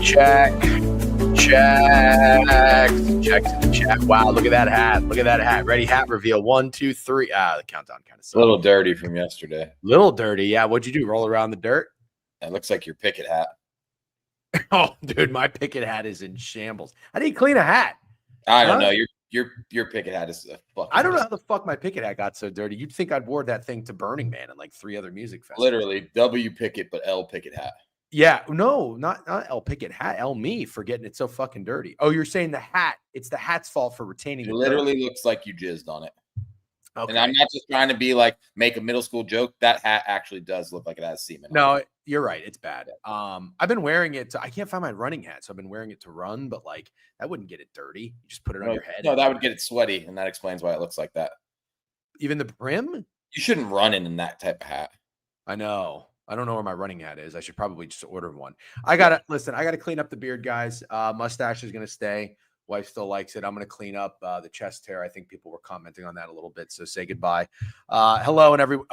Check. Checks in the chat. Wow, look at that hat. Look at that hat. Ready, hat reveal. 1, 2, 3. The countdown kind of sucks. A little dirty from yesterday. Little dirty. Yeah. What'd you do? Roll around the dirt? It looks like your picket hat. Oh, dude, my picket hat is in shambles. I didn't clean a hat. I don't know. Your picket hat is a fucking. I don't know how the fuck my picket hat got so dirty. You'd think I'd wore that thing to Burning Man and like 3 other music festivals. Literally W picket, but L picket hat. Yeah, no, not L picket hat. L me for getting it so fucking dirty. Oh, you're saying the hat? It's the hat's fault for retaining. It literally looks like you jizzed on it. Okay. And I'm not just trying to be like make a middle school joke. That hat actually does look like it has semen. No, you're right. It's bad. I've been wearing it. I can't find my running hat, so I've been wearing it to run. But like that wouldn't get it dirty. You just put it on your head. No, that would get it sweaty, and that explains why it looks like that. Even the brim? You shouldn't run in that type of hat. I know. I don't know where my running hat is. I should probably just order one. I gotta clean up the beard, guys. Mustache is gonna stay. Wife still likes it. I'm gonna clean up the chest hair. I think people were commenting on that a little bit. So say goodbye. Hello and everyone.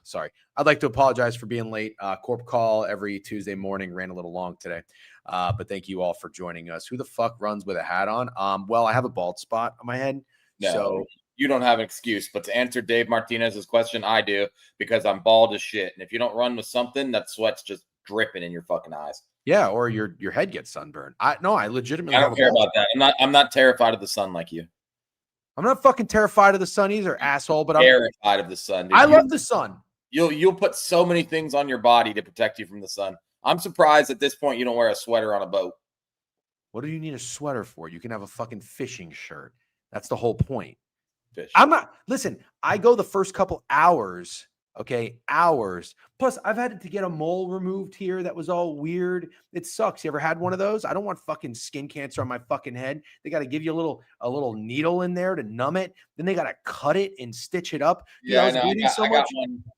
Sorry. I'd like to apologize for being late. Corp call every Tuesday morning ran a little long today. But thank you all for joining us. Who the fuck runs with a hat on? Well, I have a bald spot on my head. No. So you don't have an excuse, but to answer Dave Martinez's question, I do, because I'm bald as shit. And if you don't run with something, that sweat's just dripping in your fucking eyes. Yeah, or your head gets sunburned. I legitimately. I don't care about that. I'm not terrified of the sun like you. I'm not fucking terrified of the sun either, asshole. But I'm terrified of the sun. Dude. I love the sun. You'll put so many things on your body to protect you from the sun. I'm surprised at this point you don't wear a sweater on a boat. What do you need a sweater for? You can have a fucking fishing shirt. That's the whole point. Fish. Listen, I go the first couple hours, okay? Hours. Plus, I've had to get a mole removed here that was all weird. It sucks. You ever had one of those? I don't want fucking skin cancer on my fucking head. They got to give you a little needle in there to numb it. Then they got to cut it and stitch it up. Dude, yeah,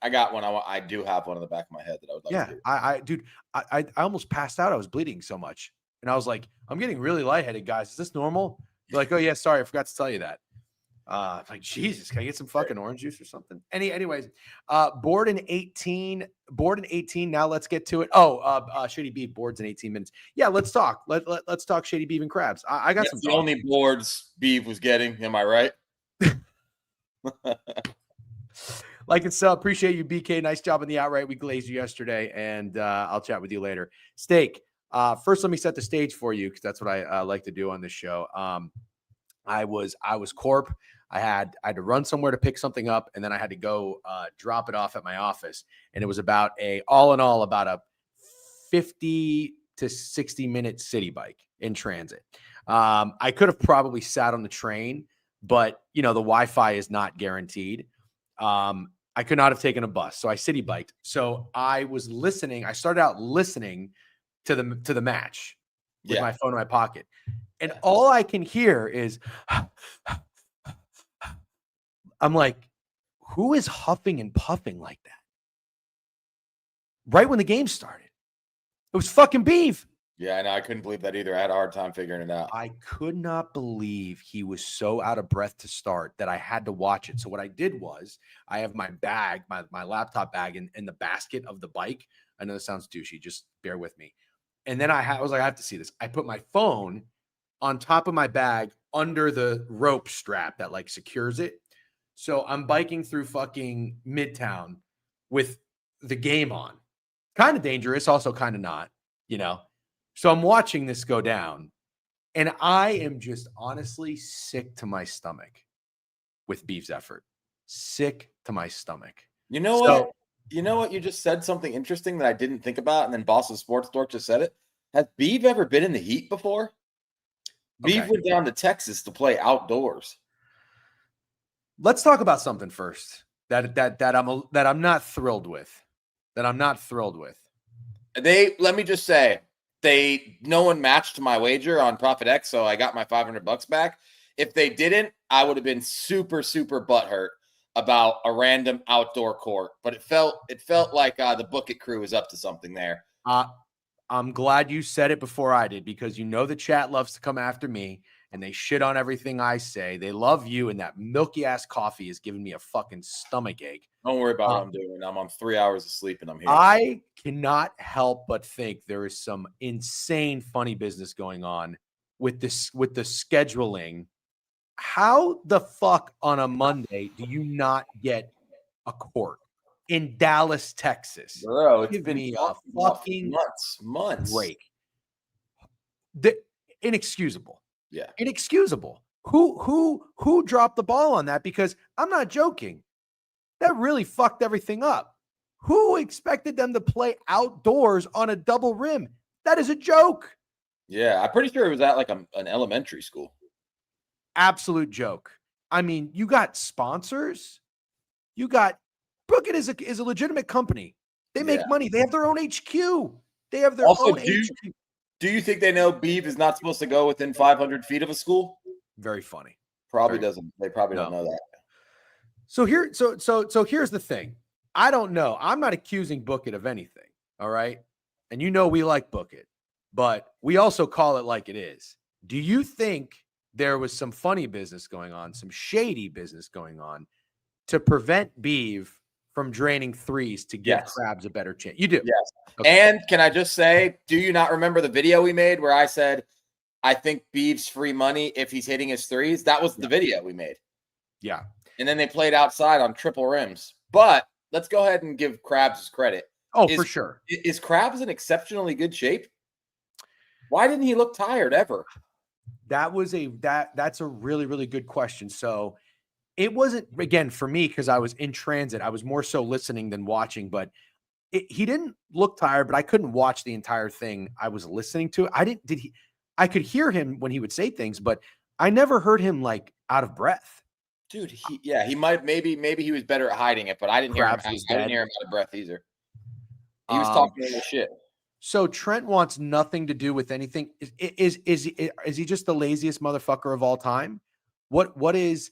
I got one. I do have one on the back of my head that I would like to do. I almost passed out. I was bleeding so much. And I was like, I'm getting really lightheaded, guys. Is this normal? They're like, oh, yeah, sorry. I forgot to tell you that. Like, Jesus, can I get some fucking orange juice or something? Anyways, board in 18. Now let's get to it. Shady Beef boards in 18 minutes. Yeah, let's talk. Let's talk Shady Beef and Krabs. I got some. The only boards Biev was getting. Am I right? Like it's appreciate you, BK. Nice job on the outright. We glazed you yesterday, and I'll chat with you later. Steak. First, let me set the stage for you because that's what I like to do on this show. I was Corp. I had to run somewhere to pick something up, and then I had to go drop it off at my office. And it was about about a 50 to 60 minute city bike in transit. I could have probably sat on the train, but the Wi-Fi is not guaranteed. I could not have taken a bus, so I city biked. So I was listening. I started out listening to the match with my phone in my pocket. And all I can hear is, I'm like, who is huffing and puffing like that? Right when the game started. It was fucking Biev. Yeah, I couldn't believe that either. I had a hard time figuring it out. I could not believe he was so out of breath to start that I had to watch it. So what I did was I have my bag, my laptop bag in the basket of the bike. I know this sounds douchey. Just bear with me. And then I was like, I have to see this. I put my phone on top of my bag under the rope strap that like secures it. So I'm biking through fucking Midtown with the game on. Kind of dangerous, also kind of not, So I'm watching this go down, and I am just honestly sick to my stomach with Biev's effort. Sick to my stomach. You know what? You know what? You just said something interesting that I didn't think about, and then Boston Sports Dork just said it. Has Biev ever been in the heat before? Okay. Biev went down to Texas to play outdoors. Let's talk about something first that I'm not thrilled with. Let me just say, no one matched my wager on Profit X, so I got my $500 back. If they didn't, I would have been super, super butthurt about a random outdoor court. But it felt like the Book It crew was up to something there. I'm glad you said it before I did, because the chat loves to come after me, and they shit on everything I say. They love you, and that milky ass coffee is giving me a fucking stomach ache. Don't worry about what I'm doing. I'm on 3 hours of sleep and I'm here. I cannot help but think there is some insane funny business going on with the scheduling. How the fuck on a Monday do you not get a court in Dallas, Texas? Bro, it's Give been me a fucking months. break. Inexcusable. Yeah. Inexcusable. Who dropped the ball on that? Because I'm not joking. That really fucked everything up. Who expected them to play outdoors on a double rim? That is a joke. Yeah, I'm pretty sure it was at like an elementary school. Absolute joke. I mean, you got sponsors. You got Brookett is a legitimate company. They make money. They have their own HQ. They have their own HQ. Do you think they know Biev is not supposed to go within 500 feet of a school? Very funny. Probably doesn't. They probably don't know that. So here's the thing. I don't know. I'm not accusing Brookett of anything. All right. And we like Brookett, but we also call it like it is. Do you think there was some funny business going on, some shady business going on to prevent Biev from draining threes to give Krabs a better chance? You do. Yes. Okay. And can I just say, do you not remember the video we made where I said, I think Biev's free money if he's hitting his threes? That was the video we made. Yeah. And then they played outside on triple rims. But let's go ahead and give Krabs his credit. Oh, for sure. Is Krabs in exceptionally good shape? Why didn't he look tired ever? That's a really, really good question. So it wasn't, again, for me, because I was in transit. I was more so listening than watching, but he didn't look tired, but I couldn't watch the entire thing. I was listening to it. I could hear him when he would say things, but I never heard him like out of breath. Dude, he might, maybe he was better at hiding it, but I didn't hear him. I didn't hear him out of breath either. He was talking a little shit. So Trent wants nothing to do with anything. Is he just the laziest motherfucker of all time? What is?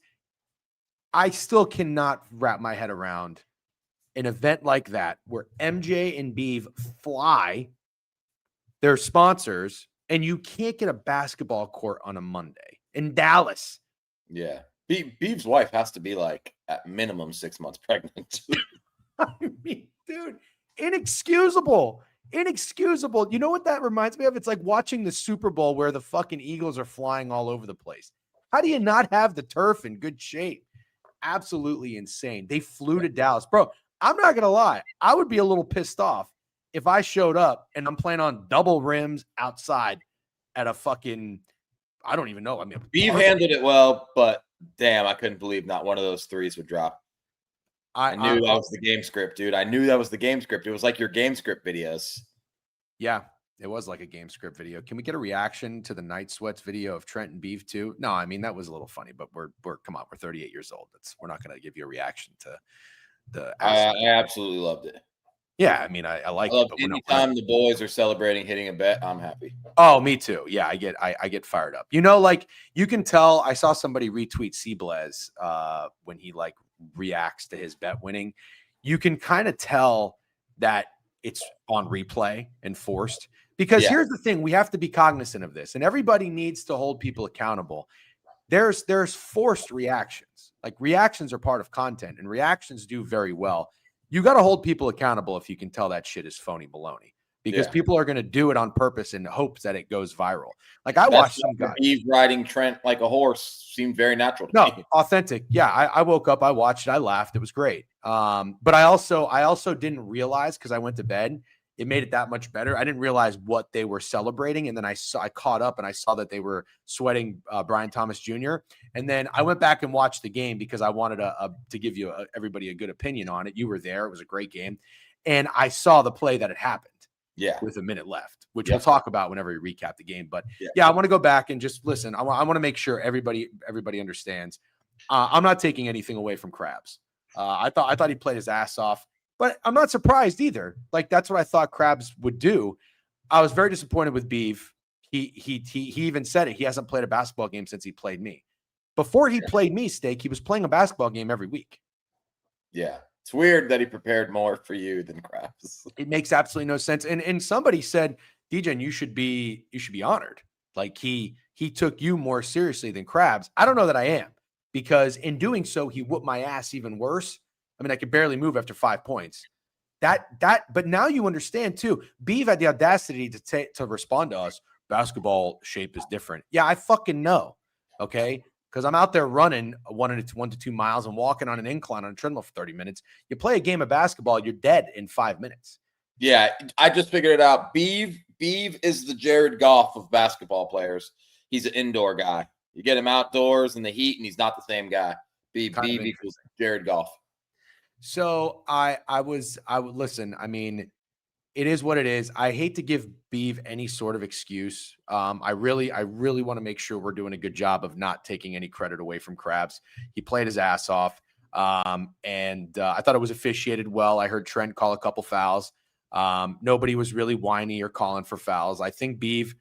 I still cannot wrap my head around an event like that where MJ and Biev fly their sponsors and you can't get a basketball court on a Monday in Dallas. Yeah. Biev's wife has to be like at minimum 6 months pregnant. I mean, dude, inexcusable. You know what that reminds me of? It's like watching the Super Bowl where the fucking Eagles are flying all over the place. How do you not have the turf in good shape? Absolutely insane. They flew to Dallas. Bro, I'm not going to lie. I would be a little pissed off if I showed up and I'm playing on double rims outside at a fucking, I don't even know. I mean, Biev handled it well, but damn, I couldn't believe not one of those threes would drop. I knew that was the game script, dude. I knew that was the game script. It was like your game script videos. Yeah, it was like a game script video. Can we get a reaction to the Night Sweats video of Trent and Biev too? No, I mean, that was a little funny, but we're 38 years old. We're not going to give you a reaction to the. I absolutely loved it. Yeah, I mean, I like it. But anytime the boys are celebrating hitting a bet, I'm happy. Oh, me too. Yeah, I get fired up. Like you can tell. I saw somebody retweet CBF when he like reacts to his bet winning. You can kind of tell that it's on replay and forced because here's the thing: we have to be cognizant of this, and everybody needs to hold people accountable. There's forced reactions. Like reactions are part of content, and reactions do very well. You got to hold people accountable if you can tell that shit is phony baloney because people are going to do it on purpose in hopes that it goes viral. Like I watched some guy riding Trent like a horse seemed very natural to me. Authentic. Yeah. I woke up, I watched it. I laughed. It was great. But I also didn't realize because I went to bed, it made it that much better. I didn't realize what they were celebrating. And then I caught up and I saw that they were sweating Brian Thomas Jr. And then I went back and watched the game because I wanted to give you everybody a good opinion on it. You were there. It was a great game. And I saw the play that had happened. Yeah. With a minute left, which we'll talk about whenever we recap the game. But I want to go back and just listen. I want to make sure everybody understands. I'm not taking anything away from Krabs. I thought he played his ass off. But I'm not surprised either. Like that's what I thought Krabs would do. I was very disappointed with Biev. He even said it. He hasn't played a basketball game since he played me. Before he played me, Steak, he was playing a basketball game every week. Yeah. It's weird that he prepared more for you than Krabs. It makes absolutely no sense. And somebody said, DJ, you should be honored. Like he he took you more seriously than Krabs. I don't know that I am, because in doing so, he whooped my ass even worse. I mean, I could barely move after 5 points. But now you understand too. Biev had the audacity to respond to us. Basketball shape is different. Yeah, I fucking know. Okay. Because I'm out there running 1 to 2 miles and walking on an incline on a treadmill for 30 minutes. You play a game of basketball, you're dead in 5 minutes. Yeah, I just figured it out. Biev is the Jared Goff of basketball players. He's an indoor guy. You get him outdoors in the heat, and he's not the same guy. Biev equals Jared Goff. So I would listen. I mean, it is what it is. I hate to give Biev any sort of excuse. I really want to make sure we're doing a good job of not taking any credit away from Krabs. He played his ass off, and I thought it was officiated well. I heard Trent call a couple fouls. Nobody was really whiny or calling for fouls. I think Biev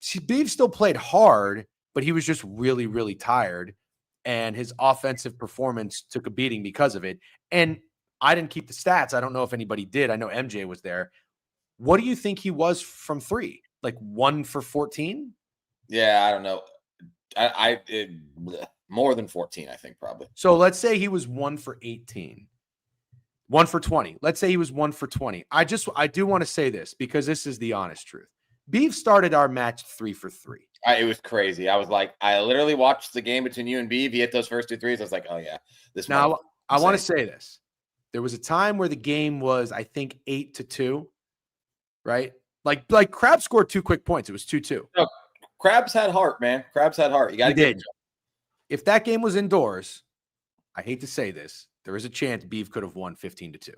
still played hard, but he was just really, really tired, and his offensive performance took a beating because of it. And I didn't keep the stats. I don't know if anybody did. I know MJ was there. What do you think he was from three? Like 1 for 14? Yeah, I don't know. More than 14, I think, probably. So let's say he was 1 for 18. 1 for 20. Let's say he was 1 for 20. I do want to say this because this is the honest truth. Biev started our match 3 for 3. It was crazy. I was like, I literally watched the game between you and Biev. He hit those first 2 threes. I was like, oh yeah, this. Now I want to say this. There was a time where the game was, I think, 8-2, right? Like Krabs scored 2 quick points. It was 2-2. No, Krabs had heart, man. Krabs had heart. You got to get it. If that game was indoors, I hate to say this, there is a chance Biev could have won 15-2.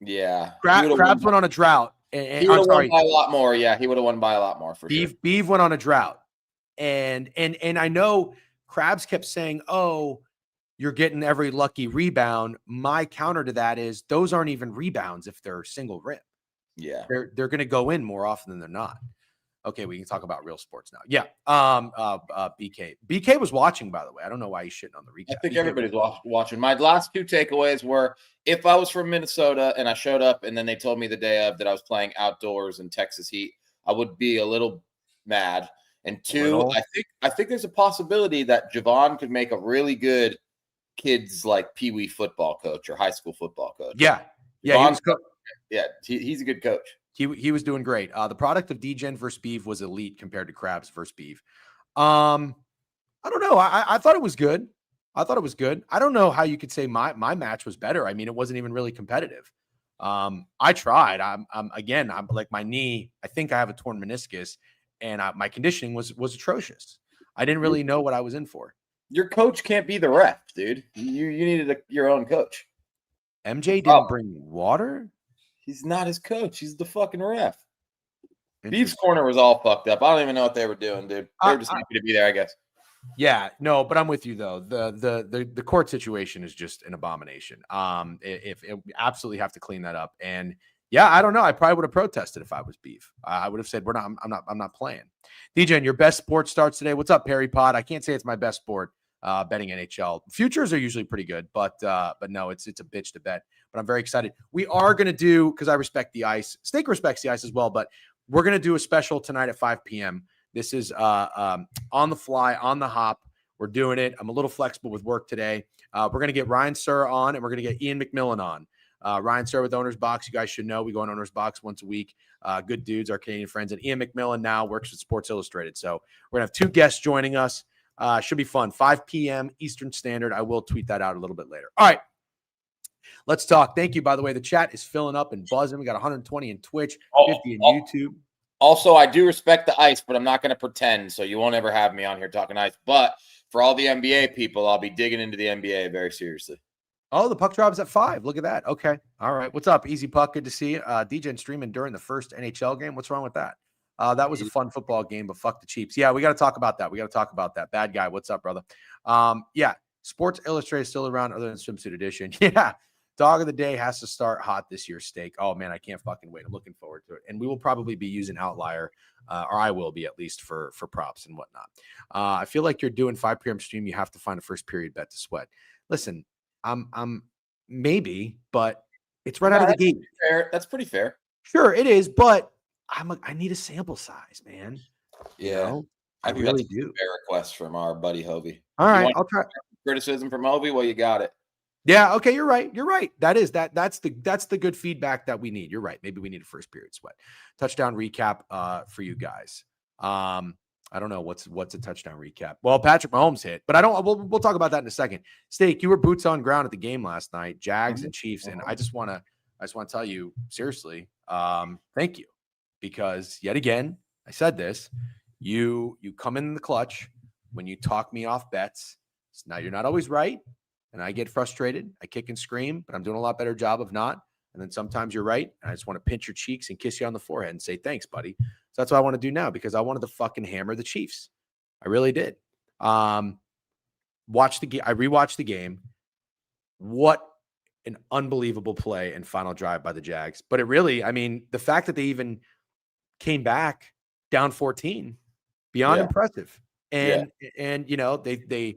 Yeah. Krabs went on a drought. He would have won by a lot more. Yeah, he would have won by a lot more for sure. Biev went on a drought. And I know Krabs kept saying, oh, you're getting every lucky rebound. My counter to that is those aren't even rebounds if they're single rim. Yeah. They're going to go in more often than they're not. Okay, we can talk about real sports now. Yeah. BK was watching, by the way. I don't know why he's shitting on the recap. I think everybody's watching. My last 2 takeaways were, if I was from Minnesota and I showed up and then they told me the day of that I was playing outdoors in Texas heat, I would be a little mad. And 2, I think there's a possibility that Javon could make a really good kids like Pee-wee football coach or high school football coach. Yeah. He's a good coach. He was doing great. The product of D-Gen versus Biev was elite compared to Krabs versus Biev. I don't know. I thought it was good. I don't know how you could say my match was better. I mean, it wasn't even really competitive. I tried. I'm like, my knee, I think I have a torn meniscus, and my conditioning was atrocious. I didn't really know what I was in for. Your coach can't be the ref, dude. You needed your own coach. MJ didn't bring water? He's not his coach. He's the fucking ref. Biev's corner was all fucked up. I don't even know what they were doing, dude. They were just happy to be there, I guess. Yeah, no, but I'm with you though. The court situation is just an abomination. If we absolutely have to clean that up. And yeah, I don't know. I probably would have protested if I was Biev. I would have said, I'm not playing. DJ, your best sport starts today. What's up, Perry Pod? I can't say it's my best sport. Betting NHL futures are usually pretty good, but no, it's a bitch to bet. But I'm very excited. We are going to do, because I respect the ice. Steak respects the ice as well, but we're going to do a special tonight at 5 p.m. This is on the fly, on the hop. We're doing it. I'm a little flexible with work today. We're going to get Ryan Sir on, and we're going to get Ian McMillan on. Ryan Sir with Owner's Box. You guys should know we go on Owner's Box once a week. Good dudes, our Canadian friends. And Ian McMillan now works with Sports Illustrated. So we're going to have 2 guests joining us. Should be fun. 5 p.m. Eastern Standard. I will tweet that out a little bit later. All right. Let's talk. Thank you, by the way. The chat is filling up and buzzing. We got 120 in Twitch, 50 in YouTube. Also, I do respect the ice, but I'm not going to pretend, so you won't ever have me on here talking ice. But for all the NBA people, I'll be digging into the NBA very seriously. Oh, the puck drops at 5. Look at that. Okay. All right. What's up, Easy Puck? Good to see you. DJ streaming during the first NHL game. What's wrong with that? That was a fun football game, but fuck the Chiefs. Yeah, we got to talk about that. Bad guy. What's up, brother? Yeah. Sports Illustrated still around other than Swimsuit Edition. Yeah. Dog of the day has to start hot this year, Steak. Oh, man, I can't fucking wait. I'm looking forward to it. And we will probably be using Outlier, or I will be at least for props and whatnot. I feel like you're doing 5 p.m. stream. You have to find a first period bet to sweat. Listen, I'm maybe, but it's right out of the gate. Fair. That's pretty fair. Sure, it is, but I need a sample size, man. You know, I think that's really a do. fair request from our buddy Hobie. All You right, want I'll try. criticism from Hobie? Well, you got it. Yeah, okay, you're right. You're right. That's the good feedback that we need. You're right. Maybe we need a first period sweat. Touchdown recap for you guys. I don't know what's a touchdown recap. Well, Patrick Mahomes hit, but I don't we'll talk about that in a second. Steak, you were boots on ground at the game last night, Jags and Chiefs, and I just want to tell you seriously, thank you. Because yet again, I said this, you come in the clutch when you talk me off bets. So now you're not always right. And I get frustrated. I kick and scream, but I'm doing a lot better job of not. And then sometimes you're right. And I just want to pinch your cheeks and kiss you on the forehead and say, thanks, buddy. So that's what I want to do now because I wanted to fucking hammer the Chiefs. I really did. I rewatched the game. What an unbelievable play and final drive by the Jags. But it really, I mean, the fact that they even came back down 14, beyond impressive. And you know, they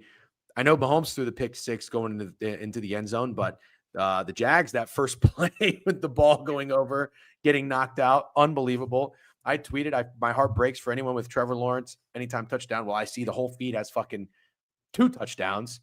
I know Mahomes threw the pick six going into the end zone, but the Jags, that first play with the ball going over, getting knocked out, unbelievable. I tweeted, my heart breaks for anyone with Trevor Lawrence anytime touchdown. Well, I see the whole feed has fucking 2 touchdowns.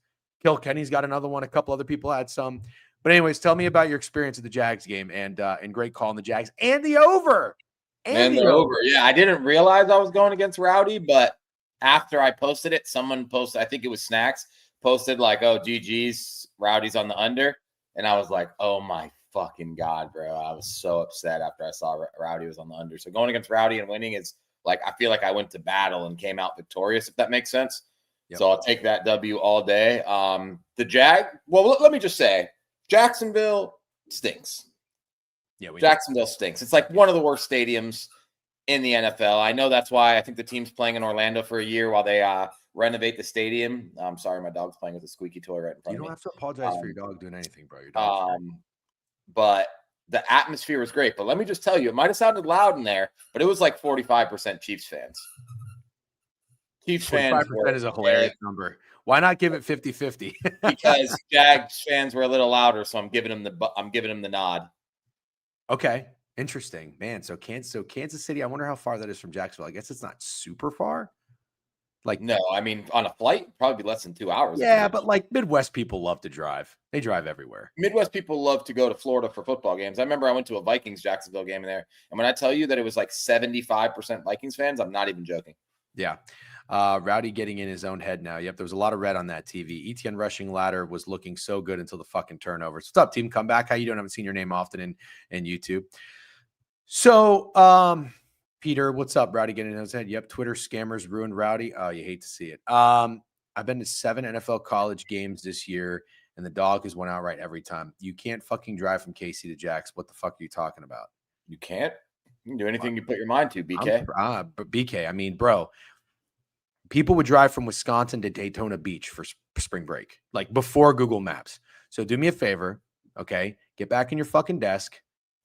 Kenny's got another one. A couple other people had some. But anyways, tell me about your experience at the Jags game and great call on the Jags and the over. And the over. Yeah, I didn't realize I was going against Rowdy, but after I posted it, someone posted, I think it was Snacks, posted like, oh, GG's, Rowdy's on the under. And I was like, oh my fucking God, bro. I was so upset after I saw Rowdy was on the under. So going against Rowdy and winning is like, I feel like I went to battle and came out victorious, if that makes sense. Yep. So I'll take that W all day. The well, let me just say, Jacksonville stinks. Yeah, Jacksonville stinks. It's like one of the worst stadiums in the NFL. I know that's why I think the team's playing in Orlando for a year while they renovate the stadium. I'm sorry, my dog's playing with a squeaky toy right in front of me. You don't have to apologize for your dog doing anything, bro. Your dog's but the atmosphere was great. But let me just tell you, it might have sounded loud in there, but it was like 45% Chiefs fans. Chiefs fans. 45% is a hilarious number. Why not give it 50-50? Because Jags fans were a little louder, so I'm giving them the nod. Okay. Interesting, man. So Kansas City, I wonder how far that is from Jacksonville. I guess it's not super far. Like, no, I mean, on a flight, probably less than 2 hours. Yeah, but like Midwest people love to drive. They drive everywhere. Midwest people love to go to Florida for football games. I remember I went to a Vikings Jacksonville game in there. And when I tell you that it was like 75% Vikings fans, I'm not even joking. Yeah. Rowdy getting in his own head now. Yep, there was a lot of red on that TV. ETN rushing ladder was looking so good until the fucking turnovers. What's up, team? Come back. How you doing? I haven't seen your name often in YouTube. So, Peter, what's up? Rowdy getting in his head. Yep, Twitter scammers ruined Rowdy. Oh, you hate to see it. I've been to 7 NFL college games this year, and the dog has won outright every time. You can't fucking drive from KC to Jax. What the fuck are you talking about? You can't? You can do anything you put your mind to, BK. But BK, I mean, bro, people would drive from Wisconsin to Daytona Beach for spring break, like before Google Maps. So do me a favor, okay? Get back in your fucking desk,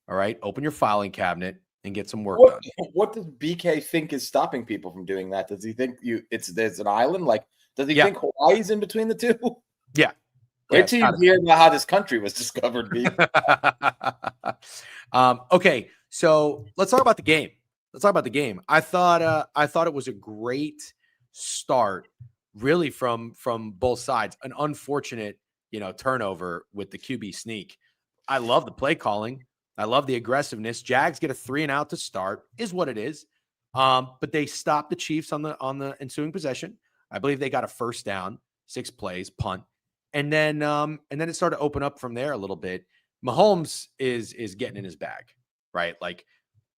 all right? Open your filing cabinet and get some work done. What does BK think is stopping people from doing that? Does he think there's an island? Like, does he think Hawaii's in between the two? Yeah. Wait till you hear about how this country was discovered, B. Okay, so let's talk about the game. I thought it was a great start, really, from both sides. An unfortunate, turnover with the QB sneak. I love the play calling. I love the aggressiveness. Jags get a 3-and-out to start, is what it is. But they stopped the Chiefs on the ensuing possession. I believe they got a first down, 6 plays, punt, and then it started to open up from there a little bit. Mahomes is getting in his bag, right? Like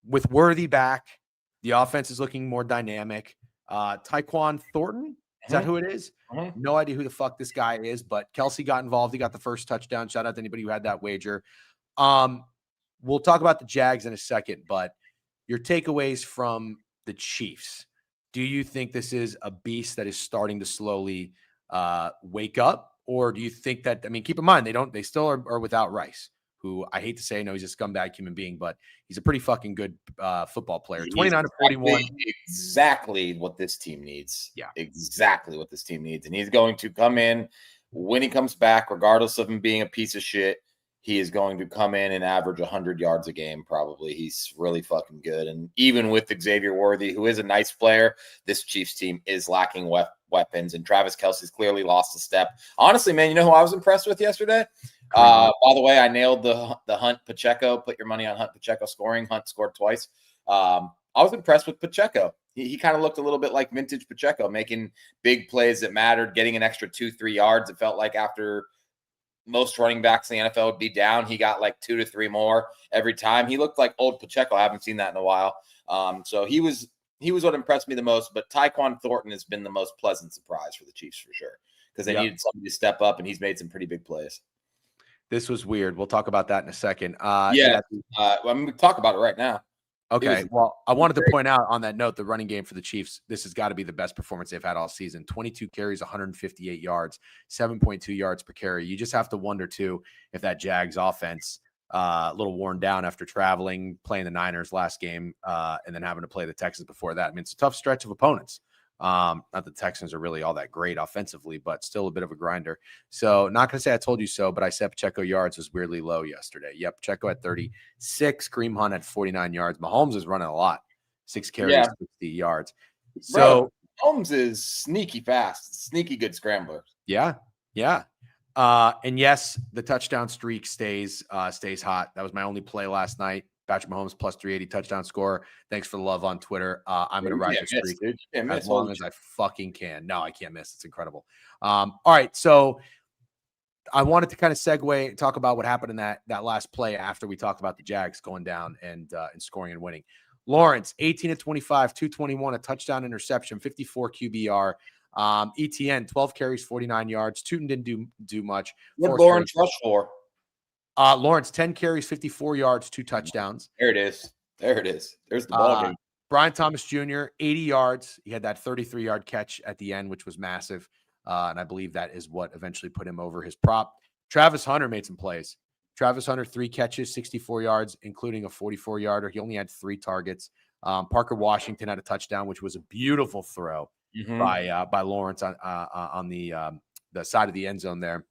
with Worthy back, the offense is looking more dynamic. Tyquan Thornton, is that who it is? No idea who the fuck this guy is, but Kelsey got involved. He got the first touchdown. Shout out to anybody who had that wager. We'll talk about the Jags in a second, but your takeaways from the Chiefs. Do you think this is a beast that is starting to slowly wake up? Or do you think that, I mean, keep in mind, they still are without Rice, who I hate to say, I know he's a scumbag human being, but he's a pretty fucking good football player. 29-41. Exactly what this team needs. Yeah. Exactly what this team needs. And he's going to come in when he comes back, regardless of him being a piece of shit. he is going to come in and average 100 yards a game. Probably. He's really fucking good. And even with Xavier Worthy, who is a nice player, this Chiefs team is lacking weapons. And Travis Kelce's clearly lost a step. Honestly, man, you know who I was impressed with yesterday? By the way, I nailed the Hunt Pacheco. Put your money on Hunt Pacheco scoring. Hunt scored twice. I was impressed with Pacheco. He kind of looked a little bit like vintage Pacheco, making big plays that mattered, getting an extra 2-3 yards. It felt like after most running backs in the NFL would be down, he got like 2 to 3 more every time. He looked like old Pacheco. I haven't seen that in a while. So he was what impressed me the most. But Tyquan Thornton has been the most pleasant surprise for the Chiefs for sure, because they needed somebody to step up, and he's made some pretty big plays. This was weird. We'll talk about that in a second. We talk about it right now. Okay. Well, I wanted to point out on that note, the running game for the Chiefs, this has got to be the best performance they've had all season. 22 carries, 158 yards, 7.2 yards per carry. You just have to wonder, too, if that Jags offense, a little worn down after traveling, playing the Niners last game, and then having to play the Texans before that. I mean, it's a tough stretch of opponents. Not the Texans are really all that great offensively, but still a bit of a grinder. So not going to say I told you so, but I said Pacheco yards was weirdly low yesterday. Yep. Pacheco at 36, Kareem Hunt at 49 yards. Mahomes is running a lot, 6 carries, 60 yards. So Mahomes is sneaky fast, sneaky good scrambler. Yeah. Yeah. And yes, the touchdown streak stays hot. That was my only play last night. Patrick Mahomes plus 380 touchdown score. Thanks for the love on Twitter. I'm going to ride the streak as long as I fucking can. No, I can't miss. It's incredible. All right. So I wanted to kind of segue and talk about what happened in that last play after we talked about the Jags going down and scoring and winning. Lawrence, 18 of 25, 221, a touchdown interception, 54 QBR. ETN, 12 carries, 49 yards. Tootin didn't do much. What Lawrence rush for? Lawrence, 10 carries, 54 yards, 2 touchdowns. There it is. There's the ball game. Brian Thomas Jr., 80 yards. He had that 33-yard catch at the end, which was massive. And I believe that is what eventually put him over his prop. Travis Hunter made some plays. Travis Hunter, 3 catches, 64 yards, including a 44-yarder. He only had 3 targets. Parker Washington had a touchdown, which was a beautiful throw by Lawrence on the side of the end zone there.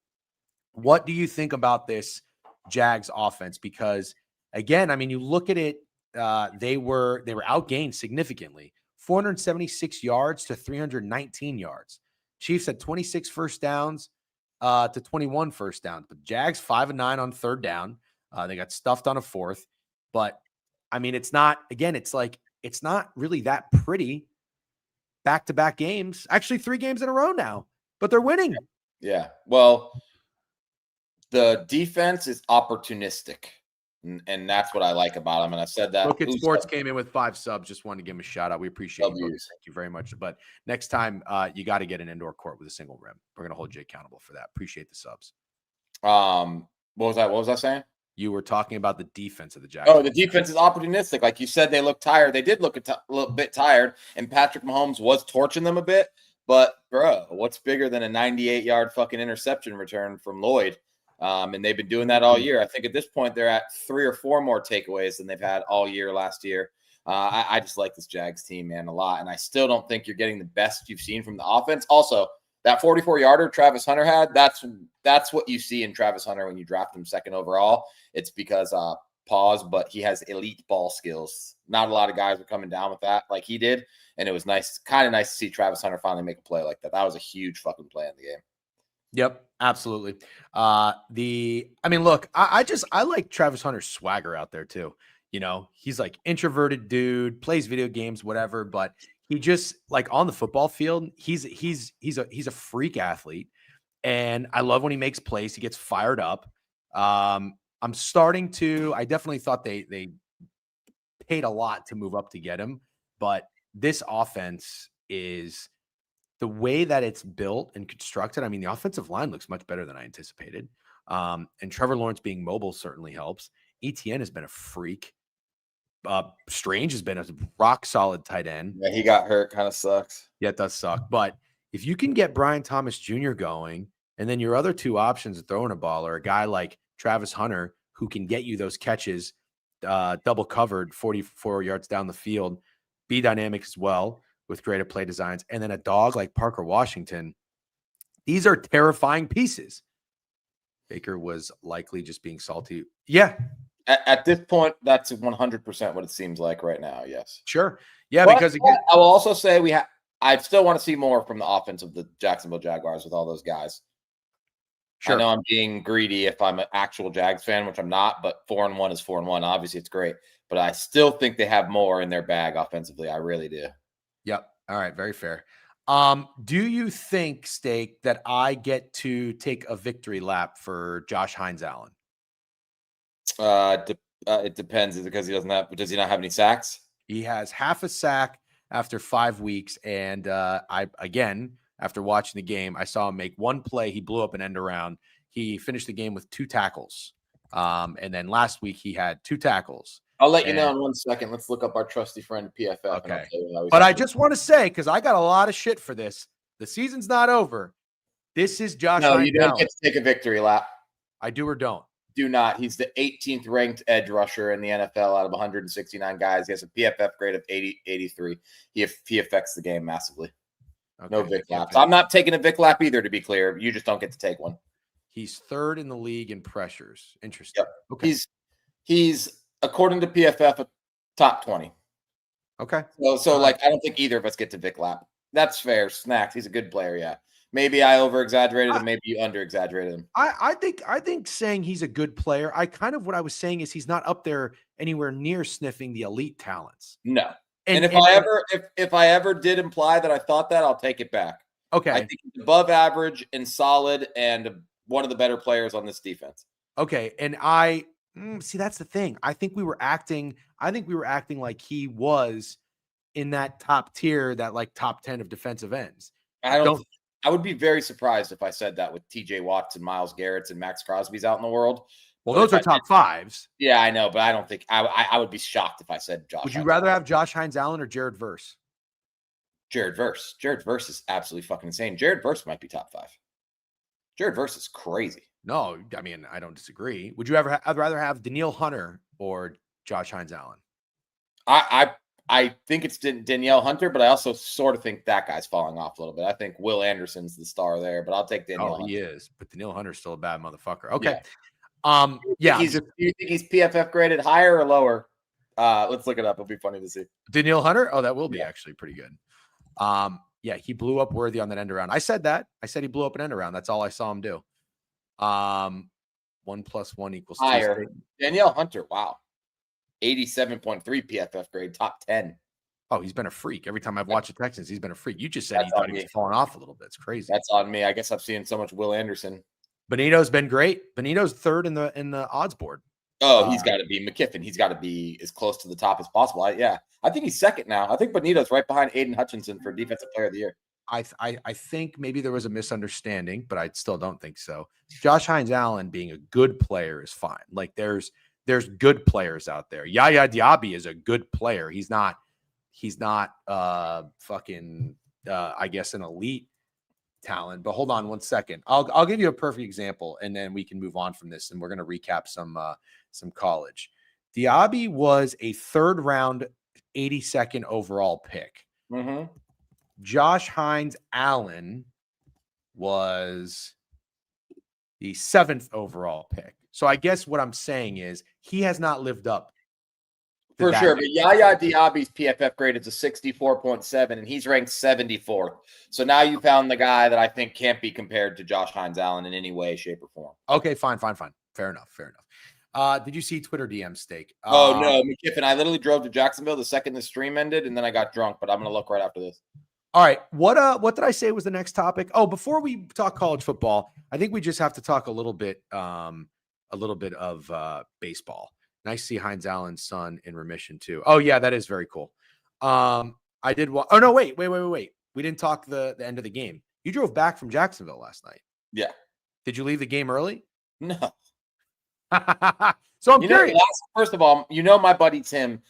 What do you think about this Jags offense? Because again, I mean, you look at it, they were outgained significantly, 476 yards to 319 yards. Chiefs had 26 first downs to 21 first downs, but Jags 5 of 9 on third down. They got stuffed on a fourth, but I mean, it's not really that pretty back-to-back games, actually 3 games in a row now, but they're winning. Yeah. Well, the defense is opportunistic, and that's what I like about them. And I said that. Look at Sports came in with 5 subs. Just wanted to give him a shout out. We appreciate you. Thank you very much. But next time, you got to get an indoor court with a single rim. We're going to hold you accountable for that. Appreciate the subs. What was I saying? You were talking about the defense of the Jags. Oh, the defense is opportunistic. Like you said, they look tired. They did look a little bit tired, and Patrick Mahomes was torching them a bit. But, bro, what's bigger than a 98-yard fucking interception return from Lloyd? And they've been doing that all year. I think at this point they're at 3 or 4 more takeaways than they've had all year last year. I just like this Jags team, man, a lot. And I still don't think you're getting the best you've seen from the offense. Also, that 44-yarder Travis Hunter had, that's what you see in Travis Hunter when you draft him second overall. It's because but he has elite ball skills. Not a lot of guys are coming down with that like he did. And it was kind of nice to see Travis Hunter finally make a play like that. That was a huge fucking play in the game. Yep, absolutely. Look, I like Travis Hunter's swagger out there too. You know, he's like introverted dude, plays video games, whatever, but he just like on the football field, he's a freak athlete. And I love when he makes plays, he gets fired up. I definitely thought they paid a lot to move up to get him, but this offense is the way that it's built and constructed. I mean, the offensive line looks much better than I anticipated. And Trevor Lawrence being mobile certainly helps. ETN has been a freak. Strange has been a rock solid tight end. Yeah, he got hurt. Kind of sucks. Yeah, it does suck. But if you can get Brian Thomas Jr. going, and then your other 2 options of throwing a ball are a guy like Travis Hunter, who can get you those catches, double covered 44 yards down the field, be dynamic as well with greater play designs, and then a dog like Parker Washington. These are terrifying pieces. Baker was likely just being salty. Yeah, At this point, that's 100% what it seems like right now. Yes. sure. Yeah, But because again, I will also say I still want to see more from the offense of the Jacksonville Jaguars with all those guys. I sure. know I'm being greedy if I'm an actual Jags fan, which I'm not, but 4-1 is 4-1. Obviously, it's great, but I still think they have more in their bag offensively. I really do. Yep. All right. Very fair. Do you think, Steak, that I get to take a victory lap for Josh Hines Allen? It depends. Is it because does he not have any sacks? He has half a sack after 5 weeks. And after watching the game, I saw him make one play. He blew up an end around. He finished the game with 2 tackles. And then last week he had 2 tackles. I'll let you know in 1 second. Let's look up our trusty friend PFF. Okay. And I'll tell you how but I just want to say, because I got a lot of shit for this. The season's not over. This is Josh No, Hines you don't Allen. get to take a victory lap. I do or don't. Do not. He's the 18th ranked edge rusher in the NFL out of 169 guys. He has a PFF grade of 83. He affects the game massively. Okay. No Vic laps. I'm not taking a Vic lap either, to be clear. You just don't get to take one. He's 3rd in the league in pressures. Interesting. Yep. Okay. He's according to PFF a top 20. Okay. So I don't think either of us get to Vic lap. That's fair. Snacks. He's a good player. Yeah. Maybe I over-exaggerated him. Maybe you under-exaggerated him. I think saying he's a good player, what I was saying is he's not up there anywhere near sniffing the elite talents. No. And if I ever did imply that I thought that, I'll take it back. Okay. I think he's above average and solid and one of the better players on this defense. Okay. And see, that's the thing. I think we were acting like he was in that top tier, that like top 10 of defensive ends. I would be very surprised if I said that with TJ Watts and Myles Garrett's and Max Crosby's out in the world. Well, those are top 5s. Yeah, I know, but I don't think I would be shocked if I said Josh. Would you rather have Josh Hines Allen or Jared Verse? Jared Verse. Jared Verse is absolutely fucking insane. Jared Verse might be top 5. Jared Verse is crazy. No, I mean, I don't disagree. Would you ever? I'd rather have Danielle Hunter or Josh Hines Allen. I think it's Danielle Hunter, but I also sort of think that guy's falling off a little bit. I think Will Anderson's the star there, but I'll take Danielle Hunter. He is, but Danielle Hunter's still a bad motherfucker. Okay. Yeah. Do you think he's PFF graded higher or lower? Let's look it up. It'll be funny to see. Danielle Hunter? Oh, that will be actually pretty good. Yeah, he blew up worthy on that end around. I said that. I said he blew up an end around. That's all I saw him do. 1 + 1 = higher. Danielle Hunter, wow. 87.3 PFF grade, top 10. Oh, he's been a freak. Every time I've watched the Texans, he's been a freak. You just said he thought he was falling off a little bit. It's crazy. That's on me. I guess I've seen so much Will Anderson. Benito's been great. Benito's 3rd in the odds board. Oh, he's got to be McKiffin. He's got to be as close to the top as possible. I think he's 2nd now. I think Benito's right behind Aiden Hutchinson for Defensive Player of the Year. I think maybe there was a misunderstanding, but I still don't think so. Josh Hines Allen being a good player is fine. Like there's good players out there. Yaya Diaby is a good player. He's not I guess an elite talent. But hold on 1 second. I'll give you a perfect example, and then we can move on from this, and we're going to recap some college. Diaby was a 3rd round, 82nd overall pick. Mm-hmm. Josh Hines Allen was the 7th overall pick. So I guess what I'm saying is he has not lived up. For sure. But Yaya Diaby's PFF grade is a 64.7, and he's ranked 74th. So now you found the guy that I think can't be compared to Josh Hines Allen in any way, shape, or form. Okay, fine. Fair enough. Did you see Twitter DM Steak? Oh, no, McKiffin. I literally drove to Jacksonville the second the stream ended, and then I got drunk, but I'm going to look right after this. All right. What did I say was the next topic? Oh, before we talk college football, I think we just have to talk a little bit of baseball. Nice to see Hines Allen's son in remission too. Oh yeah, that is very cool. I did. Oh no, wait. We didn't talk the end of the game. You drove back from Jacksonville last night. Yeah. Did you leave the game early? No. So I'm curious. First of all, my buddy Tim,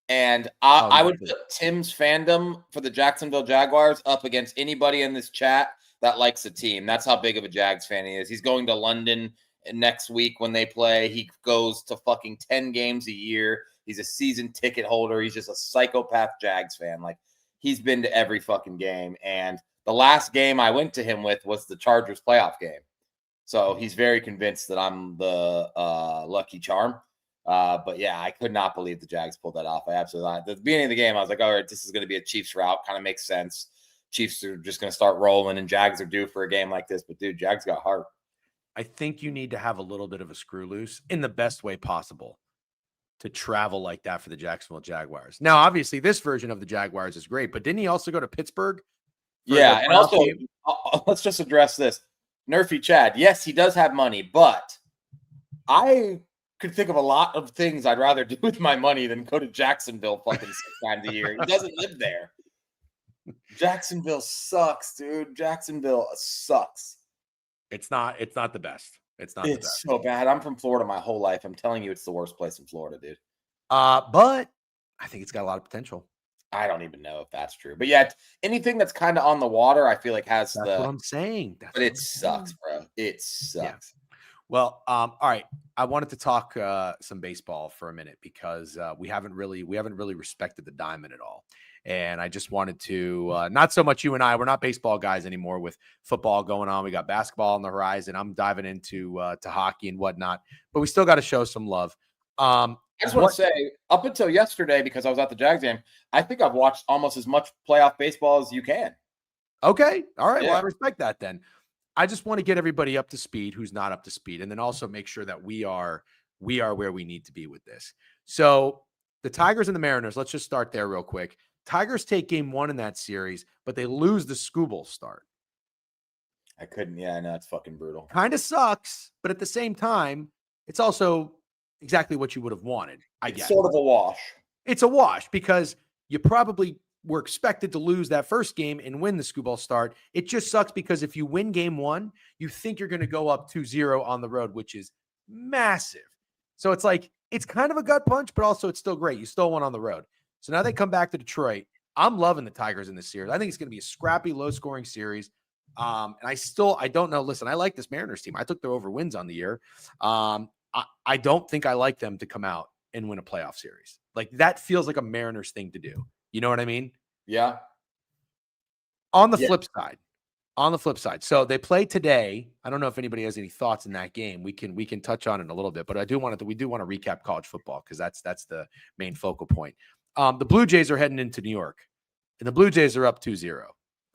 and I would put Tim's fandom for the Jacksonville Jaguars up against anybody in this chat that likes the team. That's how big of a Jags fan he is. He's going to London next week when they play. He goes to fucking 10 games a year. He's a season ticket holder. He's just a psychopath Jags fan. Like, he's been to every fucking game. And the last game I went to him with was the Chargers playoff game. So he's very convinced that I'm the lucky charm. But yeah, I could not believe the Jags pulled that off. I absolutely at the beginning of the game, I was like, all right, this is going to be a Chiefs route. Kind of makes sense. Chiefs are just going to start rolling, and Jags are due for a game like this. But dude, Jags got heart. I think you need to have a little bit of a screw loose in the best way possible to travel like that for the Jacksonville Jaguars. Now, obviously, this version of the Jaguars is great, but didn't he also go to Pittsburgh? Yeah, and also let's just address this. Nerfy Chad, yes, he does have money, but I could think of a lot of things I'd rather do with my money than go to Jacksonville fucking 6 times a year. He doesn't live there. Jacksonville sucks, dude. Jacksonville sucks. It's not the best. It's not the best. It's so bad. I'm from Florida my whole life. I'm telling you, it's the worst place in Florida, dude. But I think it's got a lot of potential. I don't even know if that's true. But yeah, anything that's kind of on the water, I feel like has That's what I'm saying. But it sucks, bro. It sucks. Yeah. Well, all right. I wanted to talk some baseball for a minute because we haven't really respected the diamond at all. And I just wanted to not so much you and I, we're not baseball guys anymore with football going on. We got basketball on the horizon. I'm diving into to hockey and whatnot, but we still got to show some love. I just want to say, up until yesterday, because I was at the Jags game, I think I've watched almost as much playoff baseball as you can. Okay. All right. Yeah. Well, I respect that then. I just want to get everybody up to speed who's not up to speed, and then also make sure that we are where we need to be with this. So the Tigers and the Mariners, let's just start there real quick. Tigers take game 1 in that series, but they lose the Skubal start. I couldn't. Yeah, I know. It's fucking brutal. Kind of sucks, but at the same time, it's also exactly what you would have wanted. I guess. Sort of a wash. It's a wash because you probably were expected to lose that first game and win the Skubal start. It just sucks because if you win game 1, you think you're going to go up 2-0 on the road, which is massive. So it's like, it's kind of a gut punch, but also it's still great. You still won on the road. So now they come back to Detroit. I'm loving the Tigers in this series. I think it's going to be a scrappy, low-scoring series. And I don't know. Listen, I like this Mariners team. I took their over wins on the year. I don't think I like them to come out and win a playoff series. Like, that feels like a Mariners thing to do. You know what I mean? Yeah. On the flip side. So they play today. I don't know if anybody has any thoughts in that game. We can touch on it a little bit, but we do want to recap college football because that's the main focal point. The Blue Jays are heading into New York, and the Blue Jays are up 2-0, and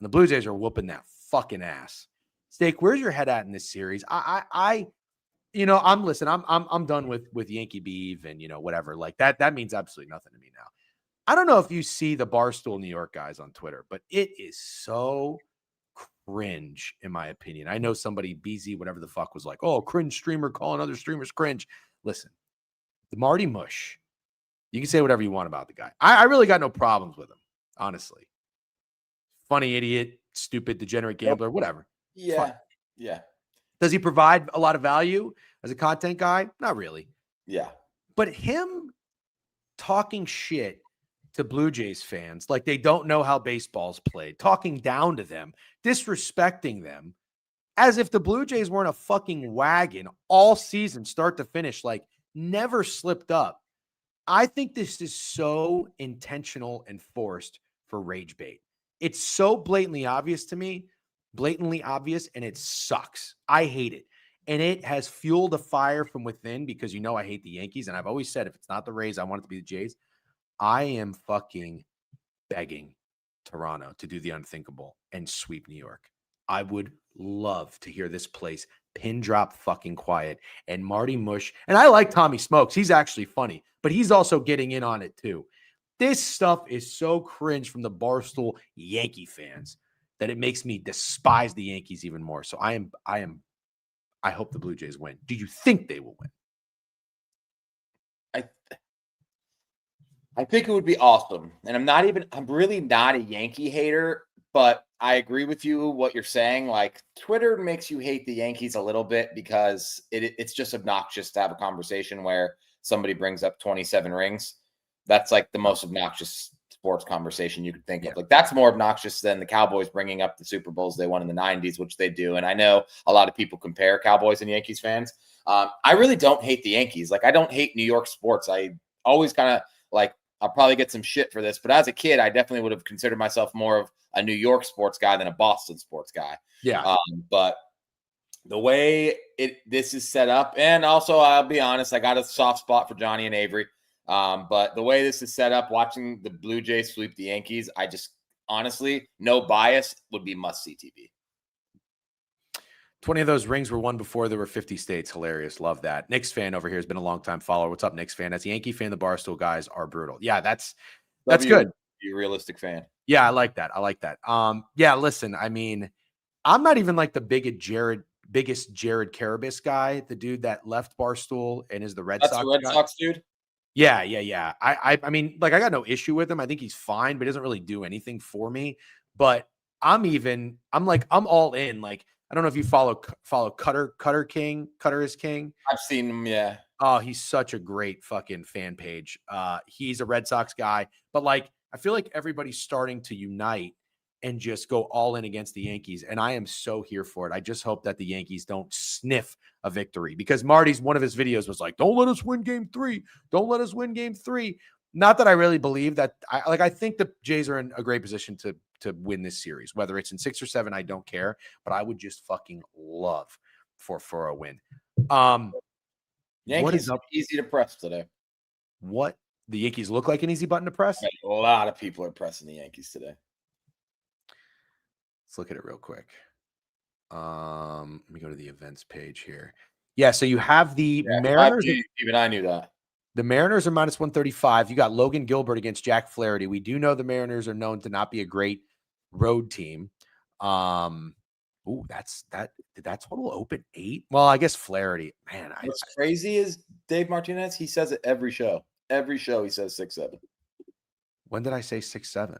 the Blue Jays are whooping that fucking ass. Steak, where's your head at in this series? I'm done with Yankee Biev and whatever like that. That means absolutely nothing to me now. I don't know if you see the Barstool New York guys on Twitter, but it is so cringe, in my opinion. I know somebody, BZ, whatever the fuck, was like, oh, cringe streamer calling other streamers cringe. Listen, the Marty Mush, you can say whatever you want about the guy. I really got no problems with him, honestly. Funny idiot, stupid, degenerate gambler, whatever. Yeah. Yeah. Does he provide a lot of value as a content guy? Not really. Yeah. But him talking shit to Blue Jays fans like they don't know how baseball's played, talking down to them, disrespecting them, as if the Blue Jays weren't a fucking wagon all season, start to finish, like never slipped up. I think this is so intentional and forced for rage bait. It's so blatantly obvious to me, and it sucks. I hate it. And it has fueled a fire from within because I hate the Yankees. And I've always said, if it's not the Rays, I want it to be the Jays. I am fucking begging Toronto to do the unthinkable and sweep New York. I would love to hear this place pin drop fucking quiet. And Marty Mush, and I like Tommy Smokes. He's actually funny, but he's also getting in on it too. This stuff is so cringe from the Barstool Yankee fans that it makes me despise the Yankees even more. So I hope the Blue Jays win. Do you think they will win? I think it would be awesome. And I'm really not a Yankee hater, but I agree with you what you're saying. Like, Twitter makes you hate the Yankees a little bit because it's just obnoxious to have a conversation where somebody brings up 27 rings. That's like the most obnoxious sports conversation you could think of. Like, that's more obnoxious than the Cowboys bringing up the Super Bowls they won in the 90s, which they do. And I know a lot of people compare Cowboys and Yankees fans. I really don't hate the Yankees. Like, I don't hate New York sports. I always kind of like, I'll probably get some shit for this, but as a kid, I definitely would have considered myself more of a New York sports guy than a Boston sports guy. Yeah. But the way this is set up, and also I'll be honest, I got a soft spot for Johnny and Avery. But the way this is set up, watching the Blue Jays sweep the Yankees, I just honestly, no bias, would be must-see TV. 20 of those rings were won before there were 50 states. Hilarious. Love that. Knicks fan over here has been a long-time follower. What's up, Knicks fan? As a Yankee fan, the Barstool guys are brutal. Yeah, that's good. You realistic fan. Yeah, I like that. Yeah, listen, I mean, I'm not even like the biggest Jared Carabas guy, the dude that left Barstool and is the Red Sox. That's the Red Sox dude? Yeah. I mean, like, I got no issue with him. I think he's fine, but he doesn't really do anything for me. But I'm all in. Like, I don't know if you follow Cutter is King. I've seen him, yeah. Oh, he's such a great fucking fan page. He's a Red Sox guy, but like, I feel like everybody's starting to unite and just go all in against the Yankees. And I am so here for it. I just hope that the Yankees don't sniff a victory, because Marty's, one of his videos was like, don't let us win game 3. Don't let us win game 3. Not that I really believe that. I think the Jays are in a great position to win this series, whether it's in 6 or 7, I don't care, but I would just fucking love for a win. Yankees are easy to press today. What? The Yankees look like an easy button to press? A lot of people are pressing the Yankees today. Let's look at it real quick. Let me go to the events page here. Yeah, so you have the Mariners. Even I knew that. The Mariners are minus 135. You got Logan Gilbert against Jack Flaherty. We do know the Mariners are known to not be a great road team. That's that. Did that total open 8? Well, I guess Flaherty. Man, what's crazy is Dave Martinez. He says it every show. Every show he says 6-7. When did I say 6-7?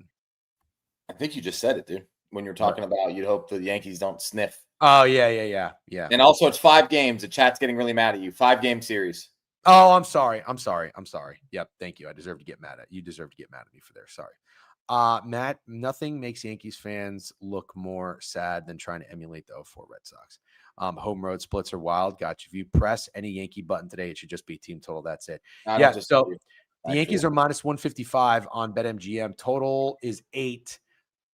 I think you just said it, dude. When you're talking about you'd hope the Yankees don't sniff. Oh, yeah. And also it's 5 games. The chat's getting really mad at you. 5-game series. Oh, I'm sorry. Yep, thank you. I deserve to get mad at you. Deserve to get mad at me for there. Sorry. Matt, nothing makes Yankees fans look more sad than trying to emulate the 04 Red Sox. Home road splits are wild. Gotcha. If you press any Yankee button today, it should just be team total. That's it. So the Yankees are minus 155 on BetMGM. Total is 8.